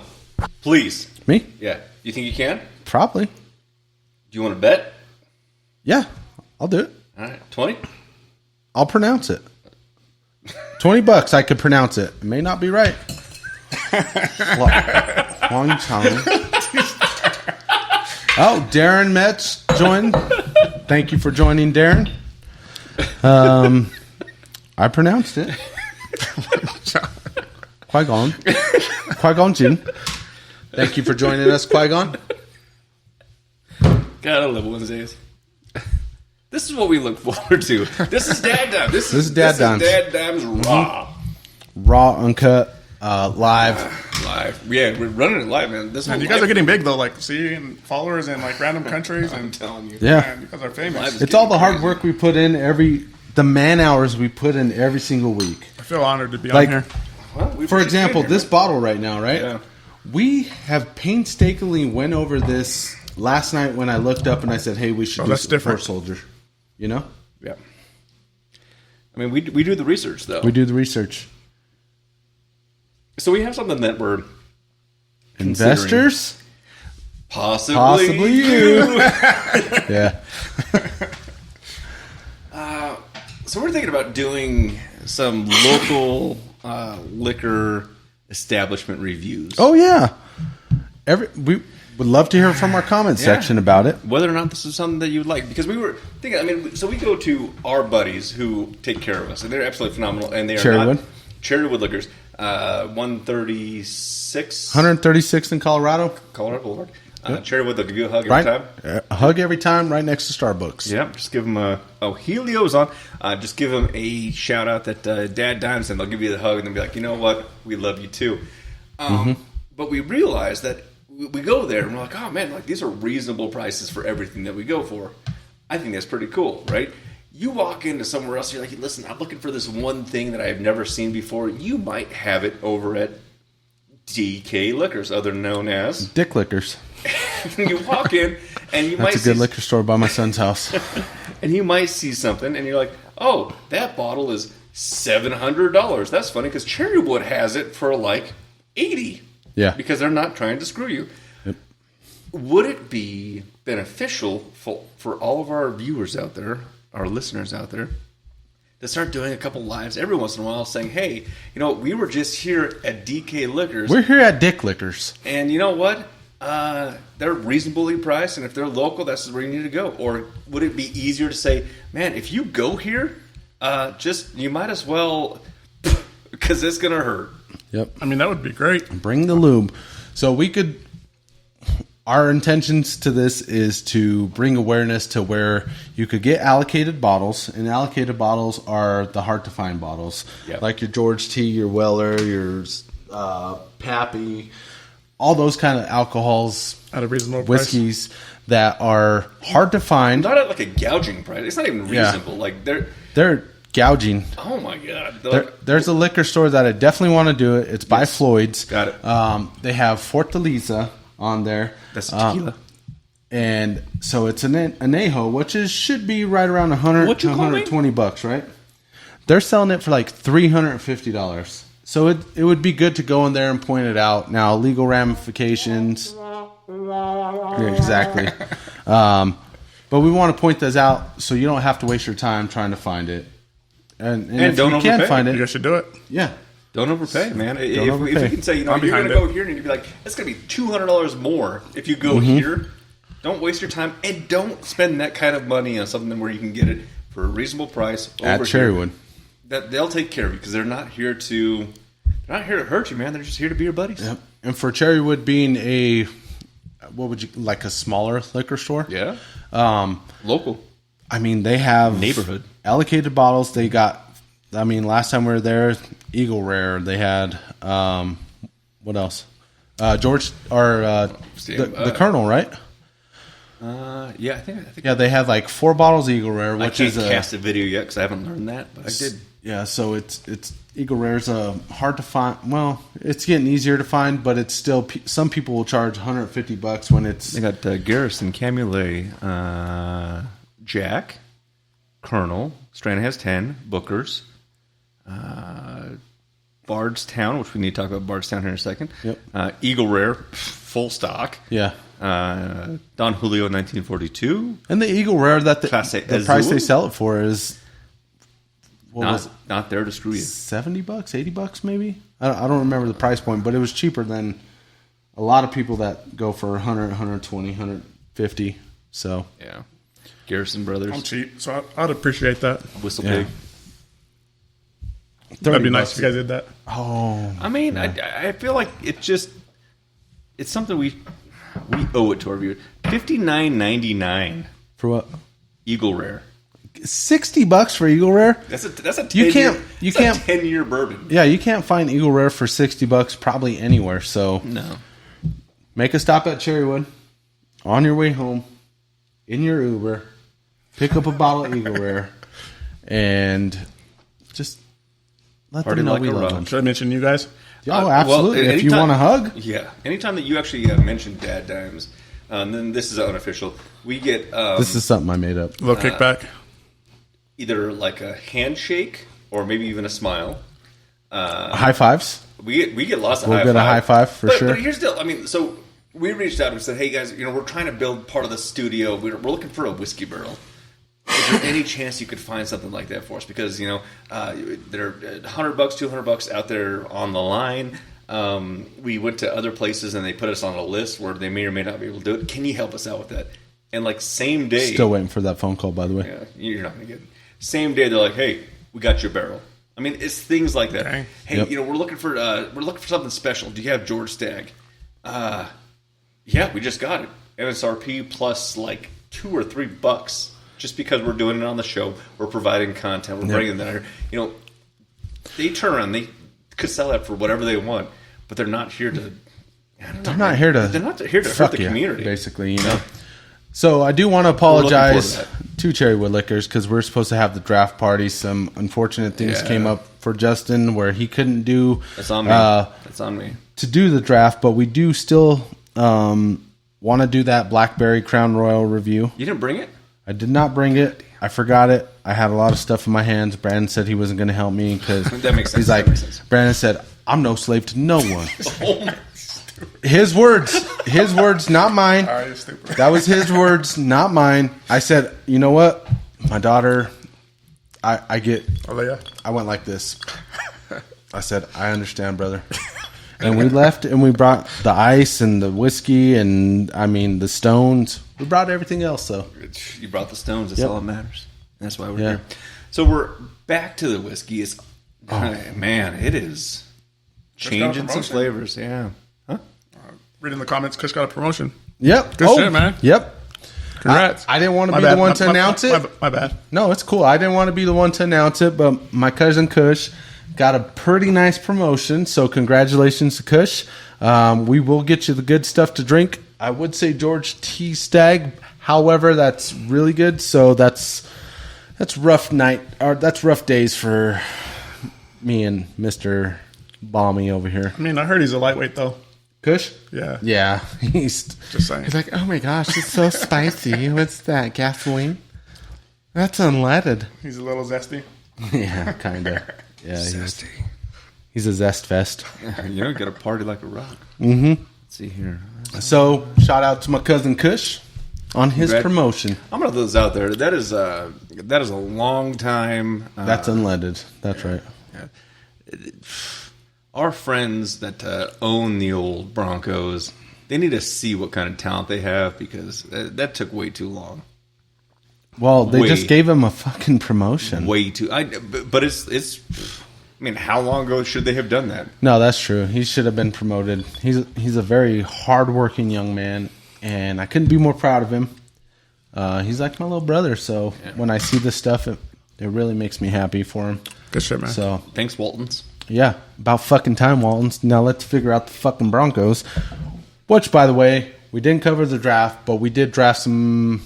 please. Me? Yeah. You think you can? Probably. Do you want to bet? Yeah, I'll do it. All right, 20. I'll pronounce it. $20, I could pronounce it. It may not be right. Huang Chang. Oh, Darren Metz joined. Thank you for joining, Darren. I pronounced it. Qui-Gon. Qui-Gon Jinn. Thank you for joining us, Qui-Gon. God, I love Wednesdays. This is what we look forward to. This is DadDimes. This is DadDimes. DadDimes Raw. Raw, uncut, live. Live. Yeah, we're running it live, man. This Man, whole you guys are live- getting big though, like seeing followers in like random countries, I'm and telling you. Yeah. man, you guys are famous. Live is It's all the hard crazy. work we put in the man hours we put in every single week. I feel honored to be Like- on here. Well, we For appreciate example, it, this man. bottle right now, right? Yeah. We have painstakingly went over this last night when I looked up and I said, hey, we should do that's some different. Horse Soldier. You know? Yeah. I mean, we do the research, though. We do the research. So we have something that we're Investors? possibly you. Yeah. So we're thinking about doing some local liquor establishment reviews. Oh, yeah. We would love to hear from our comment section about it. Whether or not this is something that you would like. Because we were thinking, I mean, so we go to our buddies who take care of us, and they're absolutely phenomenal. And they are Cherrywood. not Cherrywood Liquors, 136 136 in Colorado. Colorado Boulevard. Cherrywood, they'll give you a hug every Right? time. A hug every time, right next to Starbucks. Yeah, just give them Helio's on. Just give them a shout out that DadDimes, and they'll give you the hug, and they'll be like, you know what, we love you too. But we realize that we go there, and we're like, oh man, like these are reasonable prices for everything that we go for. I think that's pretty cool, right? You walk into somewhere else, you're like, listen, I'm looking for this one thing that I've never seen before. You might have it over at DK Liquors, other known as. Dick Liquors. You walk in, and you might That's a good see liquor store by my son's house. and you might see something, and you're like, oh, that bottle is $700. That's funny because Cherrywood has it for like $80. Yeah. Because they're not trying to screw you. Yep. Would it be beneficial for all of our viewers out there, our listeners out there, to start doing a couple lives every once in a while saying, hey, you know, we were just here at DK Liquors. We're here at Dick Liquors. And you know what? They're reasonably priced, and if they're local, that's where you need to go. Or would it be easier to say, man, if you go here, you might as well, because it's going to hurt. Yep. I mean, that would be great. Bring the lube. So our intentions to this is to bring awareness to where you could get allocated bottles, and allocated bottles are the hard to find bottles. Yep. Like your George T, your Weller, your Pappy, all those kind of alcohols, At a reasonable price. whiskeys that are hard to find. Not at like a gouging price. It's not even Yeah. reasonable. Like They're gouging. oh my god. There's a liquor store that I definitely want to do it. It's by Floyd's. Got it. They have Fortaleza on there. That's tequila. And so it's an anejo, which should be right around 100 What to you call me? $120, right? They're selling it for like $350. So it would be good to go in there and point it out. Now, legal ramifications. Yeah, exactly. But we want to point those out so you don't have to waste your time trying to find it. And if don't you can overpay. find You it, guys should do it. yeah. Don't overpay, man. If overpay. you can say, you're going to go here, and you'd be like, it's going to be $200 more if you go here. Don't waste your time, and don't spend that kind of money on something where you can get it for a reasonable price At Cherrywood. That they'll take care of you because they're not here to hurt you, man. They're just here to be your buddies. Yep. And for Cherrywood being a smaller liquor store? Yeah. Local. I mean, they have neighborhood allocated bottles. They got, last time we were there, Eagle Rare. They had, what else? George, or the Colonel, right? Yeah, I think. Yeah, they had like 4 bottles of Eagle Rare, which I can't cast a video yet because I haven't learned that, but I did. Yeah, so it's Eagle Rare's hard to find. Well, it's getting easier to find, but it's still, some people will charge $150 when it's. They got Garrison, Camulet, Jack, Colonel. Strand has 10. Booker's, Bardstown, which we need to talk about Bardstown here in a second. Yep. Eagle Rare, full stock. Yeah. Don Julio 1942. And the Eagle Rare that the price they sell it for is not there to screw you. $70, $80 maybe. I don't remember the price point, but it was cheaper than a lot of people that go for 100, 120, 150. So yeah, Garrison Brothers. I'm cheap, so I'd appreciate that. Whistle Pig. That'd be nice if you guys did that. Oh, I mean, yeah. I feel like it's something we owe it to our viewers. $59.99 for what? Eagle Rare. $60 for Eagle Rare. That's a 10-year bourbon. Yeah, you can't find Eagle Rare for $60 probably anywhere. So no, make a stop at Cherrywood on your way home in your Uber. Pick up a bottle of Eagle Rare and just let them know we love them. Should I mention you guys? Oh, absolutely. If you want a hug, yeah. Anytime that you actually mention DadDimes, then this is unofficial. We get this is something I made up. A little kickback. Either like a handshake or maybe even a smile. High fives. We get lots of high fives. We'll get a high five for sure. But here's the deal. So we reached out and said, hey guys, we're trying to build part of the studio. We're looking for a whiskey barrel. Is there any chance you could find something like that for us? Because there are $100, $200 out there on the line. We went to other places and they put us on a list where they may or may not be able to do it. Can you help us out with that? And same day, still waiting for that phone call. By the way, yeah, you're not going to get it. Same day, they're like, hey, we got your barrel. I mean, it's things like that. Okay. Hey, we're looking for something special. Do you have George Stagg? Yeah, we just got it. MSRP plus $2 or $3. Just because we're doing it on the show, we're providing content, we're bringing that. They turn around, they could sell that for whatever they want, but they're not here to. They're not here to hurt the community, basically. So I do want to apologize to Cherrywood Liquors because we're supposed to have the draft party. Some unfortunate things came up for Justin where he couldn't do. That's on me. That's on me to do the draft, but we do still want to do that Blackberry Crown Royal review. You didn't bring it? I did not bring it. I forgot it. I had a lot of stuff in my hands. Brandon said he wasn't going to help me because that makes sense. He's like, Brandon said, "I'm no slave to no one." His words, not mine. That was his words, not mine. I said, you know what? My daughter, I went like this. I said, I understand, brother. And we left and we brought the ice and the whiskey and, the stones. We brought everything else, though. You brought the stones. That's all that matters. That's why we're here. So we're back to the whiskey. It is changing some flavors. Yeah. Huh? Reading the comments, Kush got a promotion. Yep. Good shit, man. Yep. Congrats. I didn't want to be the one to announce it. My bad. No, it's cool. I didn't want to be the one to announce it, but my cousin Kush got a pretty nice promotion, so congratulations to Kush. We will get you the good stuff to drink. I would say George T. Stagg. However, that's really good, so that's rough days for me and Mr. Balmy over here. I heard he's a lightweight, though. Kush? Yeah. Yeah. He's just saying. He's like, oh my gosh, it's so spicy. What's that? Gasoline? That's unleaded. He's a little zesty. Yeah, kind of. Yeah, zesty. He's a zest fest. Got to party like a rock. Mm-hmm. Let's see here. So, shout out to my cousin Kush on his promotion. I'm going to throw this out there. That is a long time. That's unleaded. That's right. Yeah. our friends that own the old Broncos, they need to see what kind of talent they have because that took way too long. Well, they just gave him a fucking promotion. Way too. But it's. I mean, how long ago should they have done that? No, that's true. He should have been promoted. He's a very hardworking young man, and I couldn't be more proud of him. He's like my little brother, so when I see this stuff, it really makes me happy for him. Good shit, man. So thanks, Waltons. Yeah, about fucking time, Waltons. Now let's figure out the fucking Broncos. Which, by the way, we didn't cover the draft, but we did draft some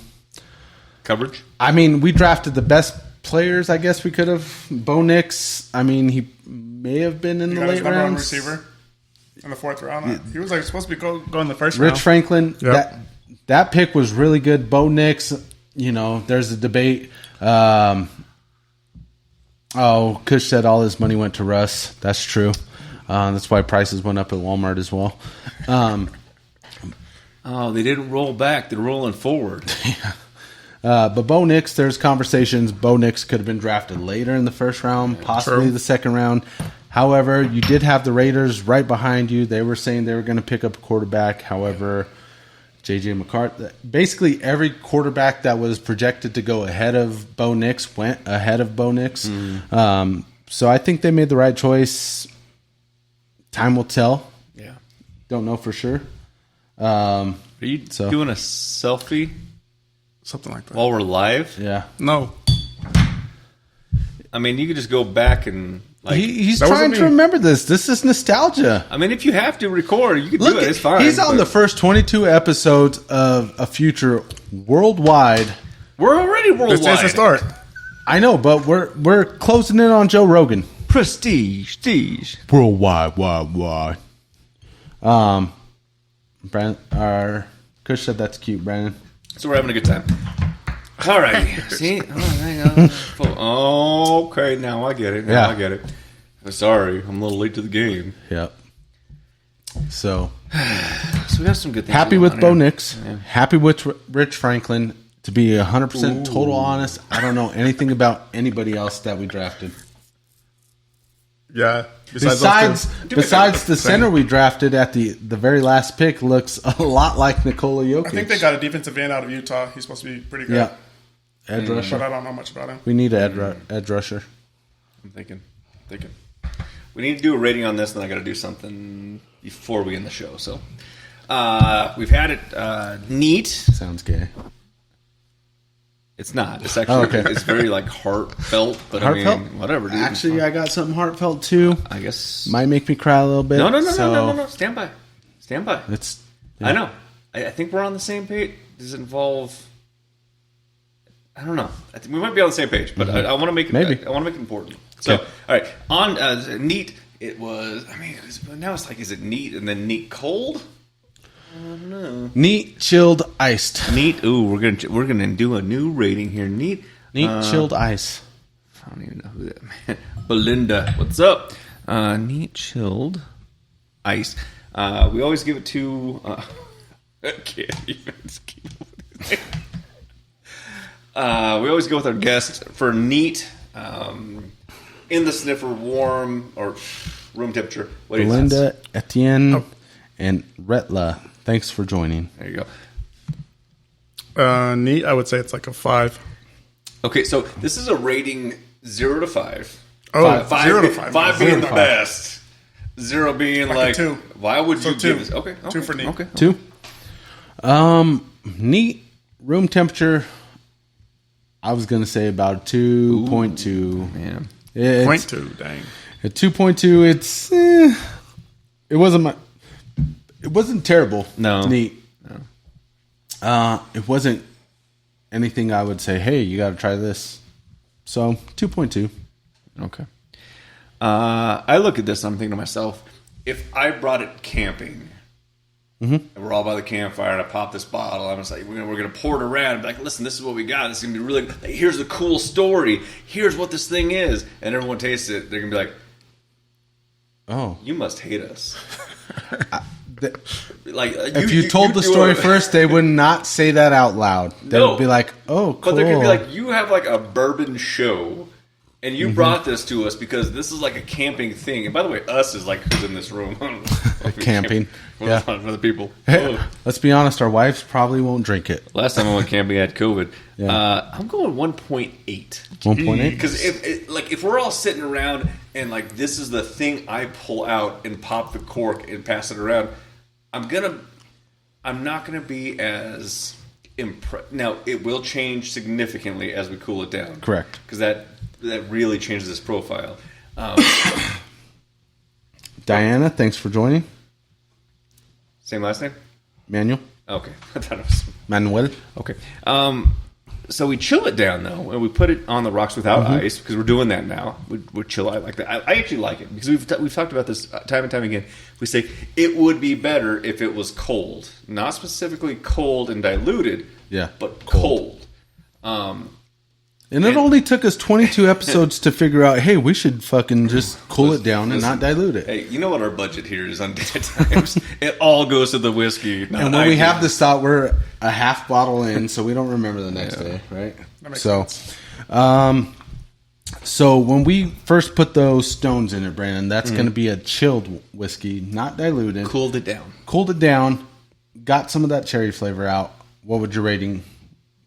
coverage. I mean, we drafted the best players, I guess we could have. Bo Nix, I mean, he may have been in the late rounds. Receiver in the 4th round. He was like supposed to be going in the first round. Rich Franklin, that pick was really good. Bo Nix, there's a debate. Kush said all his money went to Russ. That's true. That's why prices went up at Walmart as well. They didn't roll back. They're rolling forward. Yeah. But Bo Nix, there's conversations. Bo Nix could have been drafted later in the first round, possibly the second round. However, you did have the Raiders right behind you. They were saying they were going to pick up a quarterback. However, J.J. McCarthy, basically every quarterback that was projected to go ahead of Bo Nix went ahead of Bo Nix. So I think they made the right choice. Time will tell. Yeah. Don't know for sure. Are you doing a selfie? Something like that. While we're live? Yeah. No. I mean, you could just go back and... he's trying to remember this. This is nostalgia. I mean, if you have to record, you can do it. It's fine. He's on the first 22 episodes of a future worldwide. We're already worldwide. This is the start. I know, but we're closing in on Joe Rogan. Prestige. Worldwide, wide. Brandon, Kush said that's cute, Brandon. So we're having a good time. All right. See? Okay, now I get it. I get it. Sorry, I'm a little late to the game. Yep. So we have some good things. Happy with Bo Nix. Yeah. Happy with Rich Franklin. To be 100% total honest, I don't know anything about anybody else that we drafted. Yeah. Besides the center we drafted at the very last pick looks a lot like Nikola Jokic. I think they got a defensive end out of Utah. He's supposed to be pretty good. Yeah. Edge rusher. But I don't know much about him. We need an edge rusher. I'm thinking. We need to do a rating on this, and I got to do something before we end the show. So we've had it neat. Sounds gay. It's not. It's actually it's very heartfelt, but heartfelt? I mean, whatever, dude. Actually, I got something heartfelt too. I guess might make me cry a little bit. No. Stand by. It's. Yeah. I know. I think we're on the same page. Does it involve? I don't know. I think we might be on the same page, but I want to make it. Maybe I want to make it important. So, all right. On neat, it was. I mean, now it's like, is it neat and then neat cold? I don't know. Neat, chilled, iced. Neat. Ooh, we're gonna do a new rating here. Neat, chilled ice. I don't even know who that man. Belinda, what's up? Neat, chilled, ice. We always give it to. I can't even keep with it. We always go with our guests for neat, in the sniffer, warm or room temperature. What Belinda, Etienne, and Retla. Thanks for joining. There you go. Neat, I would say it's like a 5. Okay, so this is a rating 0 to 5. Oh, 0 to 5. 5 being the 5. best. 0 being like 2. Why would you 2. give this? Okay. 2 for neat. Okay. 2. Neat room temperature. I was gonna say about 2.2. Man, 0.2. Dang. At 2.2, it's it wasn't terrible. No. Neat. No. It wasn't anything I would say, hey, you got to try this. So 2.2. Okay. I look at this and I'm thinking to myself, if I brought it camping, and we're all by the campfire, and I pop this bottle, I'm just like, we're gonna pour it around and be like, listen, this is what we got. This is gonna be really. Like, here's the cool story. Here's what this thing is, and everyone tastes it. They're gonna be like, oh, you must hate us. If you told the story first, they would not say that out loud. They would be like, "Oh, cool." But they're gonna be like, "You have like a bourbon show, And you brought this to us because this is like a camping thing. And by the way, us is like who's in this room. Camping. Yeah. For the people. Let's be honest, our wives probably won't drink it. Last time I went camping, I had COVID. Yeah. I'm going 1.8. 1.8? Because if we're all sitting around and like this is the thing I pull out and pop the cork and pass it around, I'm not gonna be as impressed. Now it will change significantly as we cool it down. Correct. Because that really changes this profile. Diana, thanks for joining. Same last name? Manuel. Okay, I thought it was Manuel. okay. So we chill it down though, and we put it on the rocks without ice because we're doing that now. We chill it like that. I actually like it because we've talked about this time and time again. We say it would be better if it was cold, not specifically cold and diluted, but cold. And it only took us 22 episodes to figure out, hey, we should fucking just cool it down and not dilute it. Hey, you know what our budget here is on DadDimes? It all goes to the whiskey. And when we have this thought, we're a half bottle in, so we don't remember the next day, right? So, so when we first put those stones in it, Brandon, that's going to be a chilled whiskey, not diluted. Cooled it down. Cooled it down, got some of that cherry flavor out. What would your rating?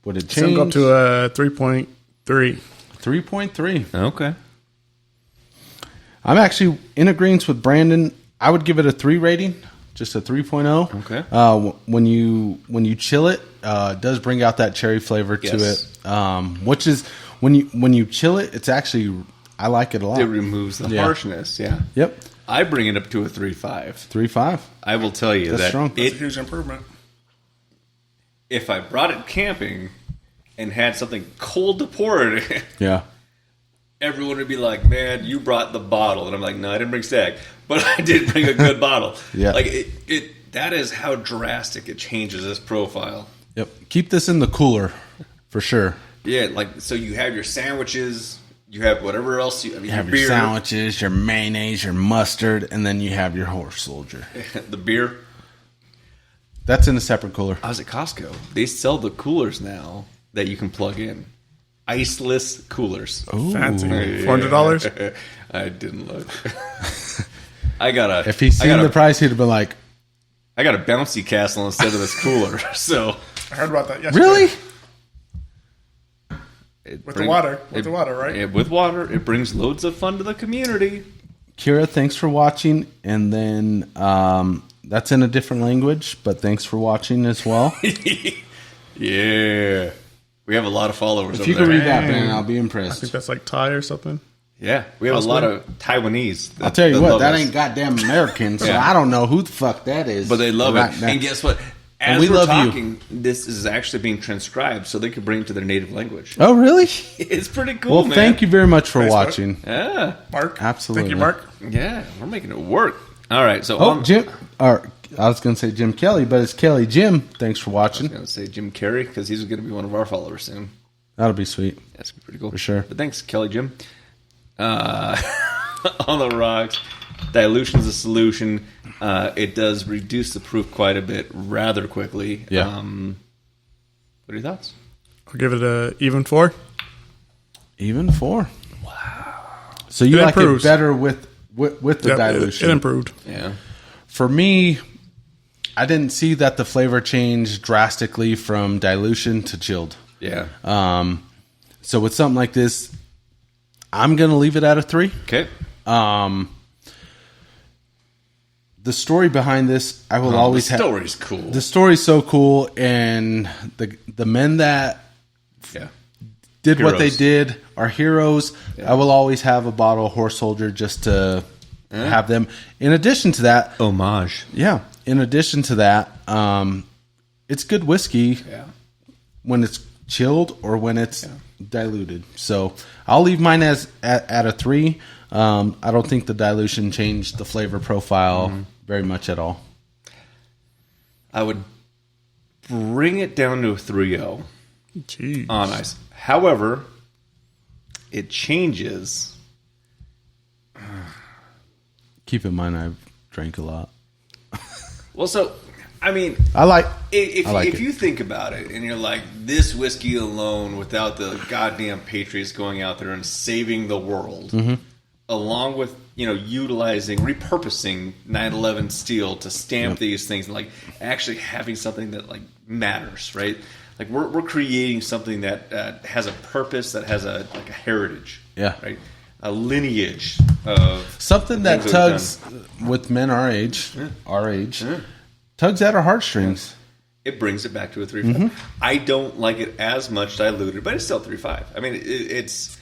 Would it change? So go up to a 3.3. 3.3. Okay. I'm actually in agreement with Brandon. I would give it a 3 rating, just a 3.0. Okay. When you chill it, it does bring out that cherry flavor to it, which is when you chill it, it's actually I like it a lot. It removes the harshness. Yeah. Yep. I bring it up to a 3.5. 3.5. I will tell you That's that strong. That's a huge improvement. If I brought it camping and had something cold to pour it in, everyone would be like, "Man, you brought the bottle," and I'm like, "No, I didn't bring Stag, but I did bring a good bottle." Yeah, like it. That is how drastic it changes this profile. Yep. Keep this in the cooler for sure. Yeah, like so you have your sandwiches, you have whatever else you have your your beer, sandwiches, your mayonnaise, your mustard, and then you have your Horse Soldier. the beer. That's in a separate cooler. I was at Costco. They sell the coolers now that you can plug in. Iceless coolers. Ooh. Fancy. $400? I didn't look. I got a. If he's seen the price, he'd have been like, I got a bouncy castle instead of this cooler. So I heard about that yesterday. really? With the water, right? With water, it brings loads of fun to the community. Kira, thanks for watching. And then that's in a different language, but thanks for watching as well. Yeah. We have a lot of followers. If you can read that, man, I'll be impressed. I think that's like Thai or something. Yeah, we have a lot of Taiwanese. I'll tell you what, that ain't goddamn American, so I don't know who the fuck that is. But they love it. And guess what? As we we're love talking, this is actually being transcribed so they can bring it to their native language. Oh, really? It's pretty cool, well, man. thank you very much for watching. Yeah. Mark. Absolutely. Thank you, Mark. Yeah, we're making it work. All right, so... Jim... Or, I was going to say Jim Kelly, but it's Kelly. Jim, thanks for watching. I was going to say Jim Carrey, because he's going to be one of our followers soon. That'll be sweet. That's going to be pretty cool. For sure. But thanks, Kelly Jim. On the rocks. Dilution's a solution. It does reduce the proof quite a bit rather quickly. Yeah. What are your thoughts? I'll give it a even 4. Even 4. Wow. So you like improves. it better with the dilution? It improved. Yeah. For me, I didn't see that the flavor changed drastically from dilution to chilled. Yeah. So with something like this, I'm going to leave it at a 3. Okay. The story behind this, I will always have. The story's cool. The story's so cool, and the men that did what they did are heroes. Yeah. I will always have a bottle of Horse Soldier just to have them. In addition to that, homage. Yeah. In addition to that, it's good whiskey when it's chilled or when it's diluted. So I'll leave mine at a 3. I don't think the dilution changed the flavor profile very much at all. I would bring it down to a 3.0 Jeez. on ice. However, it changes. Keep in mind, I've drank a lot. Well, so I mean, I like if it. you think about it, and you're like, this whiskey alone, without the goddamn patriots going out there and saving the world, along with utilizing, repurposing 911 steel to stamp these things, and like actually having something that like matters, right? Like we're creating something that has a purpose, that has a heritage, right? A lineage of something that we've tugs with men our age, tugs at our heartstrings. It brings it back to a 3.5. I don't like it as much diluted, but it's still 3.5. I mean, it's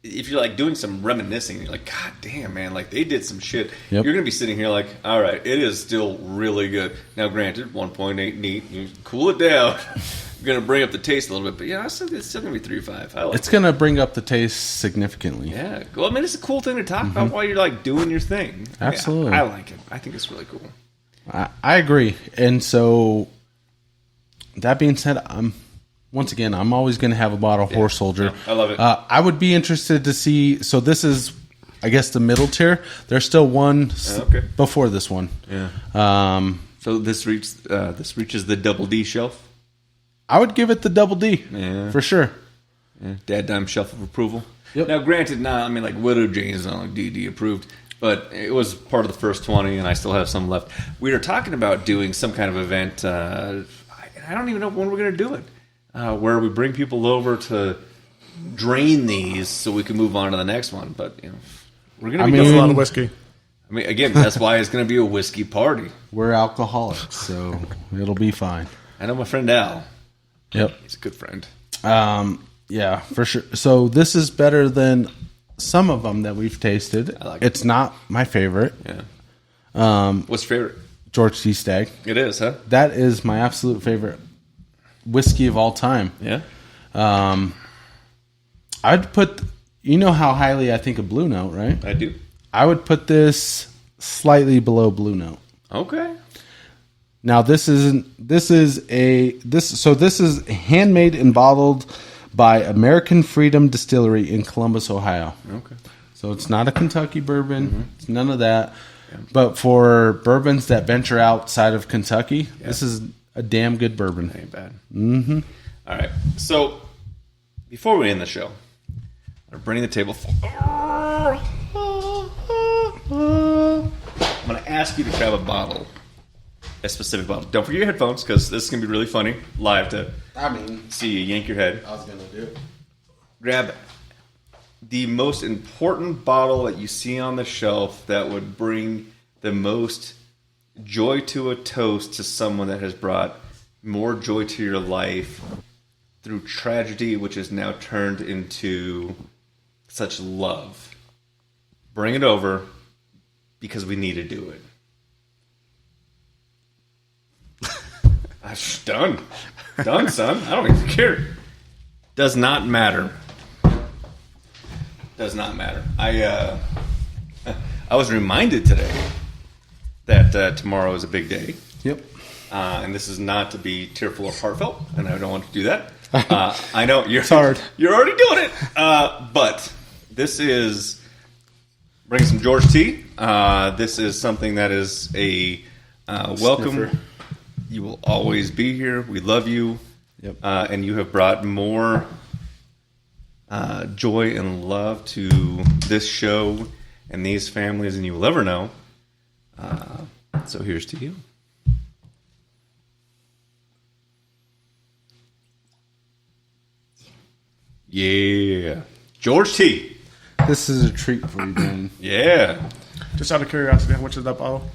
if you're like doing some reminiscing, you're like, God damn, man, like they did some shit. You're gonna be sitting here like, all right, it is still really good. Now, granted, 1.8 neat, you cool it down. You're gonna bring up the taste a little bit, but yeah, it's still gonna be 3.5. I like it's gonna bring up the taste significantly. Yeah, well, I mean, it's a cool thing to talk about while you're like doing your thing. Absolutely, I like it. I think it's really cool. I agree, and so that being said, I'm always going to have a bottle of Horse Soldier. I love it. I would be interested to see. So this is, I guess, the middle tier. There's still one before this one. Yeah. So this reaches the double D shelf. I would give it the double D for sure. Yeah. DadDimes shelf of approval. Yep. Now, granted, like Widow Jane is not like DD approved, but it was part of the first 20, and I still have some left. We were talking about doing some kind of event. I don't even know when we're going to do it. Where we bring people over to drain these so we can move on to the next one. But we're going to be doing a lot of whiskey. I mean, again, that's why it's going to be a whiskey party. We're alcoholics, so it'll be fine. I know my friend Al. Yep, he's a good friend. Yeah, for sure. So this is better than some of them that we've tasted. I like it. It's not my favorite. Yeah. What's your favorite? George T. Stagg. It is, huh? That is my absolute favorite whiskey of all time. Yeah. I'd put, how highly I think of Blue Note, right? I do. I would put this slightly below Blue Note. Okay. Now this is handmade and bottled by American Freedom Distillery in Columbus, Ohio. Okay. So it's not a Kentucky bourbon. It's none of that. Yeah. But for bourbons that venture outside of Kentucky, this is a damn good bourbon. Ain't bad. Mm-hmm. All right. So before we end the show, we're bringing the table I'm going to ask you to grab a bottle, a specific bottle. Don't forget your headphones, because this is going to be really funny live to see you yank your head. I was going to do it. Grab the most important bottle that you see on the shelf that would bring the most joy to a toast to someone that has brought more joy to your life through tragedy, which is now turned into such love. Bring it over, because we need to do it. Done. Done, son. I don't even care. Does not matter. Does not matter. I was reminded today that tomorrow is a big day. Yep. And this is not to be tearful or heartfelt, and I don't want to do that. I know it's hard. You're already doing it. But this is bringing some George T. This is something that is a welcome. Sniffer. You will always be here. We love you. Yep. And you have brought more joy and love to this show and these families than you will ever know. So here's to you. Yeah. George T. This is a treat for you, man. Yeah. Just out of curiosity, how much is that bottle?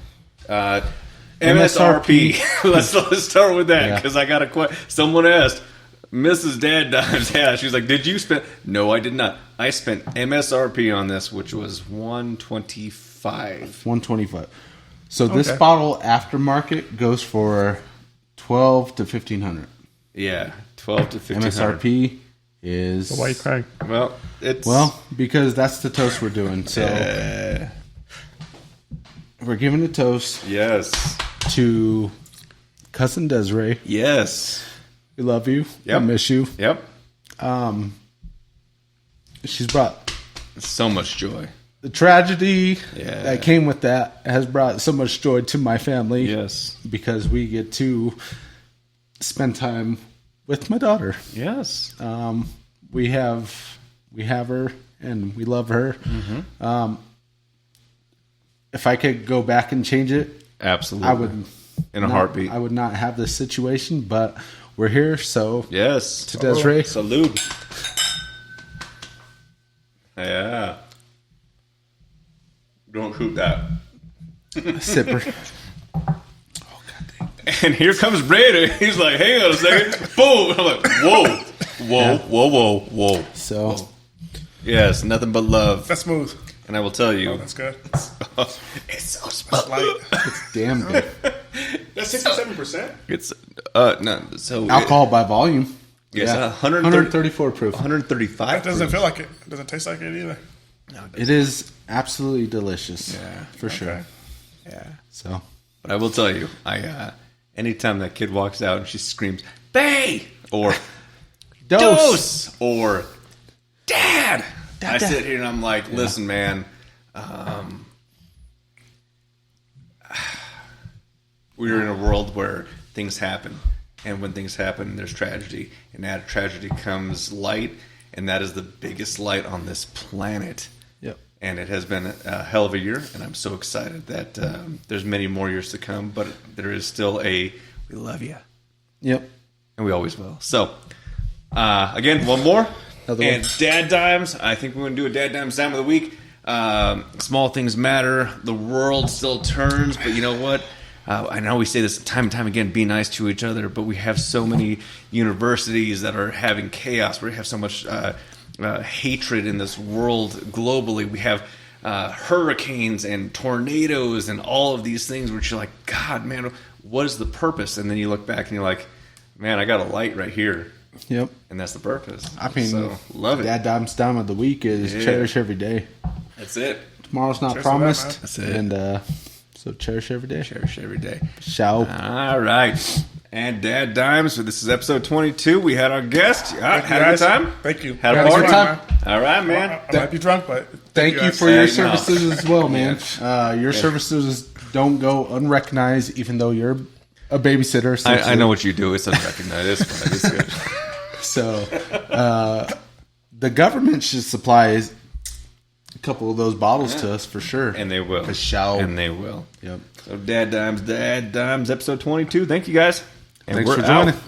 MSRP. let's start with that, because I got a question. Someone asked, Mrs. DadDimes, she was like, did you spend? No, I did not. I spent MSRP on this, which was $125. $125. So this bottle aftermarket goes for $1,200 to $1,500. Yeah, $1,200 to $1,500. MSRP is Why are you crying? Well, because that's the toast we're doing. So we're giving a toast. Yes. To cousin Desiree. Yes. We love you. Yep. I miss you. Yep. She's brought so much joy. the tragedy Yeah. that came with that has brought so much joy to my family. Yes. Because we get to spend time with my daughter. Yes. We have her and we love her. If I could go back and change it, Absolutely. I would. In a heartbeat. I would not have this situation, but we're here, so Yes. to Desiree. Salute. Yeah. Don't hoot that. Sipper. And here comes Brandon. He's like, hang on a second. Boom. I'm like, whoa. Whoa. So Yes, nothing but love. That's smooth. And I will tell you. Oh, that's good. It's so smooth. That's light. it's damn good. That's 67%. It's, no, so. Alcohol by volume. Yes, Yeah. 134 proof. 135. That doesn't feel like it. It doesn't taste like it either. It is absolutely delicious. Yeah. For sure. Okay. Yeah. So But I will tell you, anytime that kid walks out and she screams, "Bay!" or "Dose!" or "Dad!" I sit here and I'm like, listen, man, we're in a world where things happen. And when things happen, there's tragedy. And out of tragedy comes light. And that is the biggest light on this planet. Yep. And it has been a hell of a year. And I'm so excited that there's many more years to come. But there is still we love you. Yep. And we always will. So, again, one more. Another and one. Dad Dimes. I think we're going to do a Dad Dimes Dime of the Week. Small things matter. The world still turns. But you know what? I know we say this time and time again, be nice to each other. But we have so many universities that are having chaos. We have so much hatred in this world globally. We have hurricanes and tornadoes and all of these things which you're like, God, man, what is the purpose? And then you look back and you're like, man, I got a light right here. Yep. And that's the purpose. I mean, so, love it. DadDimes Dime of the Week is cherish every day. That's it. Tomorrow's not Cheers to promised. that, man. That's it. And so cherish every day. Cherish every day. Ciao. All right. And Dad Dimes. So this is episode 22. We had our guest. Had a good time? Thank you. Had a Had a party? good time. All right, man. I might be drunk, but Thank you guys. for your Hey, no. services as well, man. Your services don't go unrecognized, even though you're a babysitter. So I know what you do. It's unrecognized. It's fine. It's good. So the government should supply a couple of those bottles to us for sure. And they will. For sure. And they will. Yep. So Dad Dimes, episode 22. Thank you, guys. And Thanks we're for joining. out.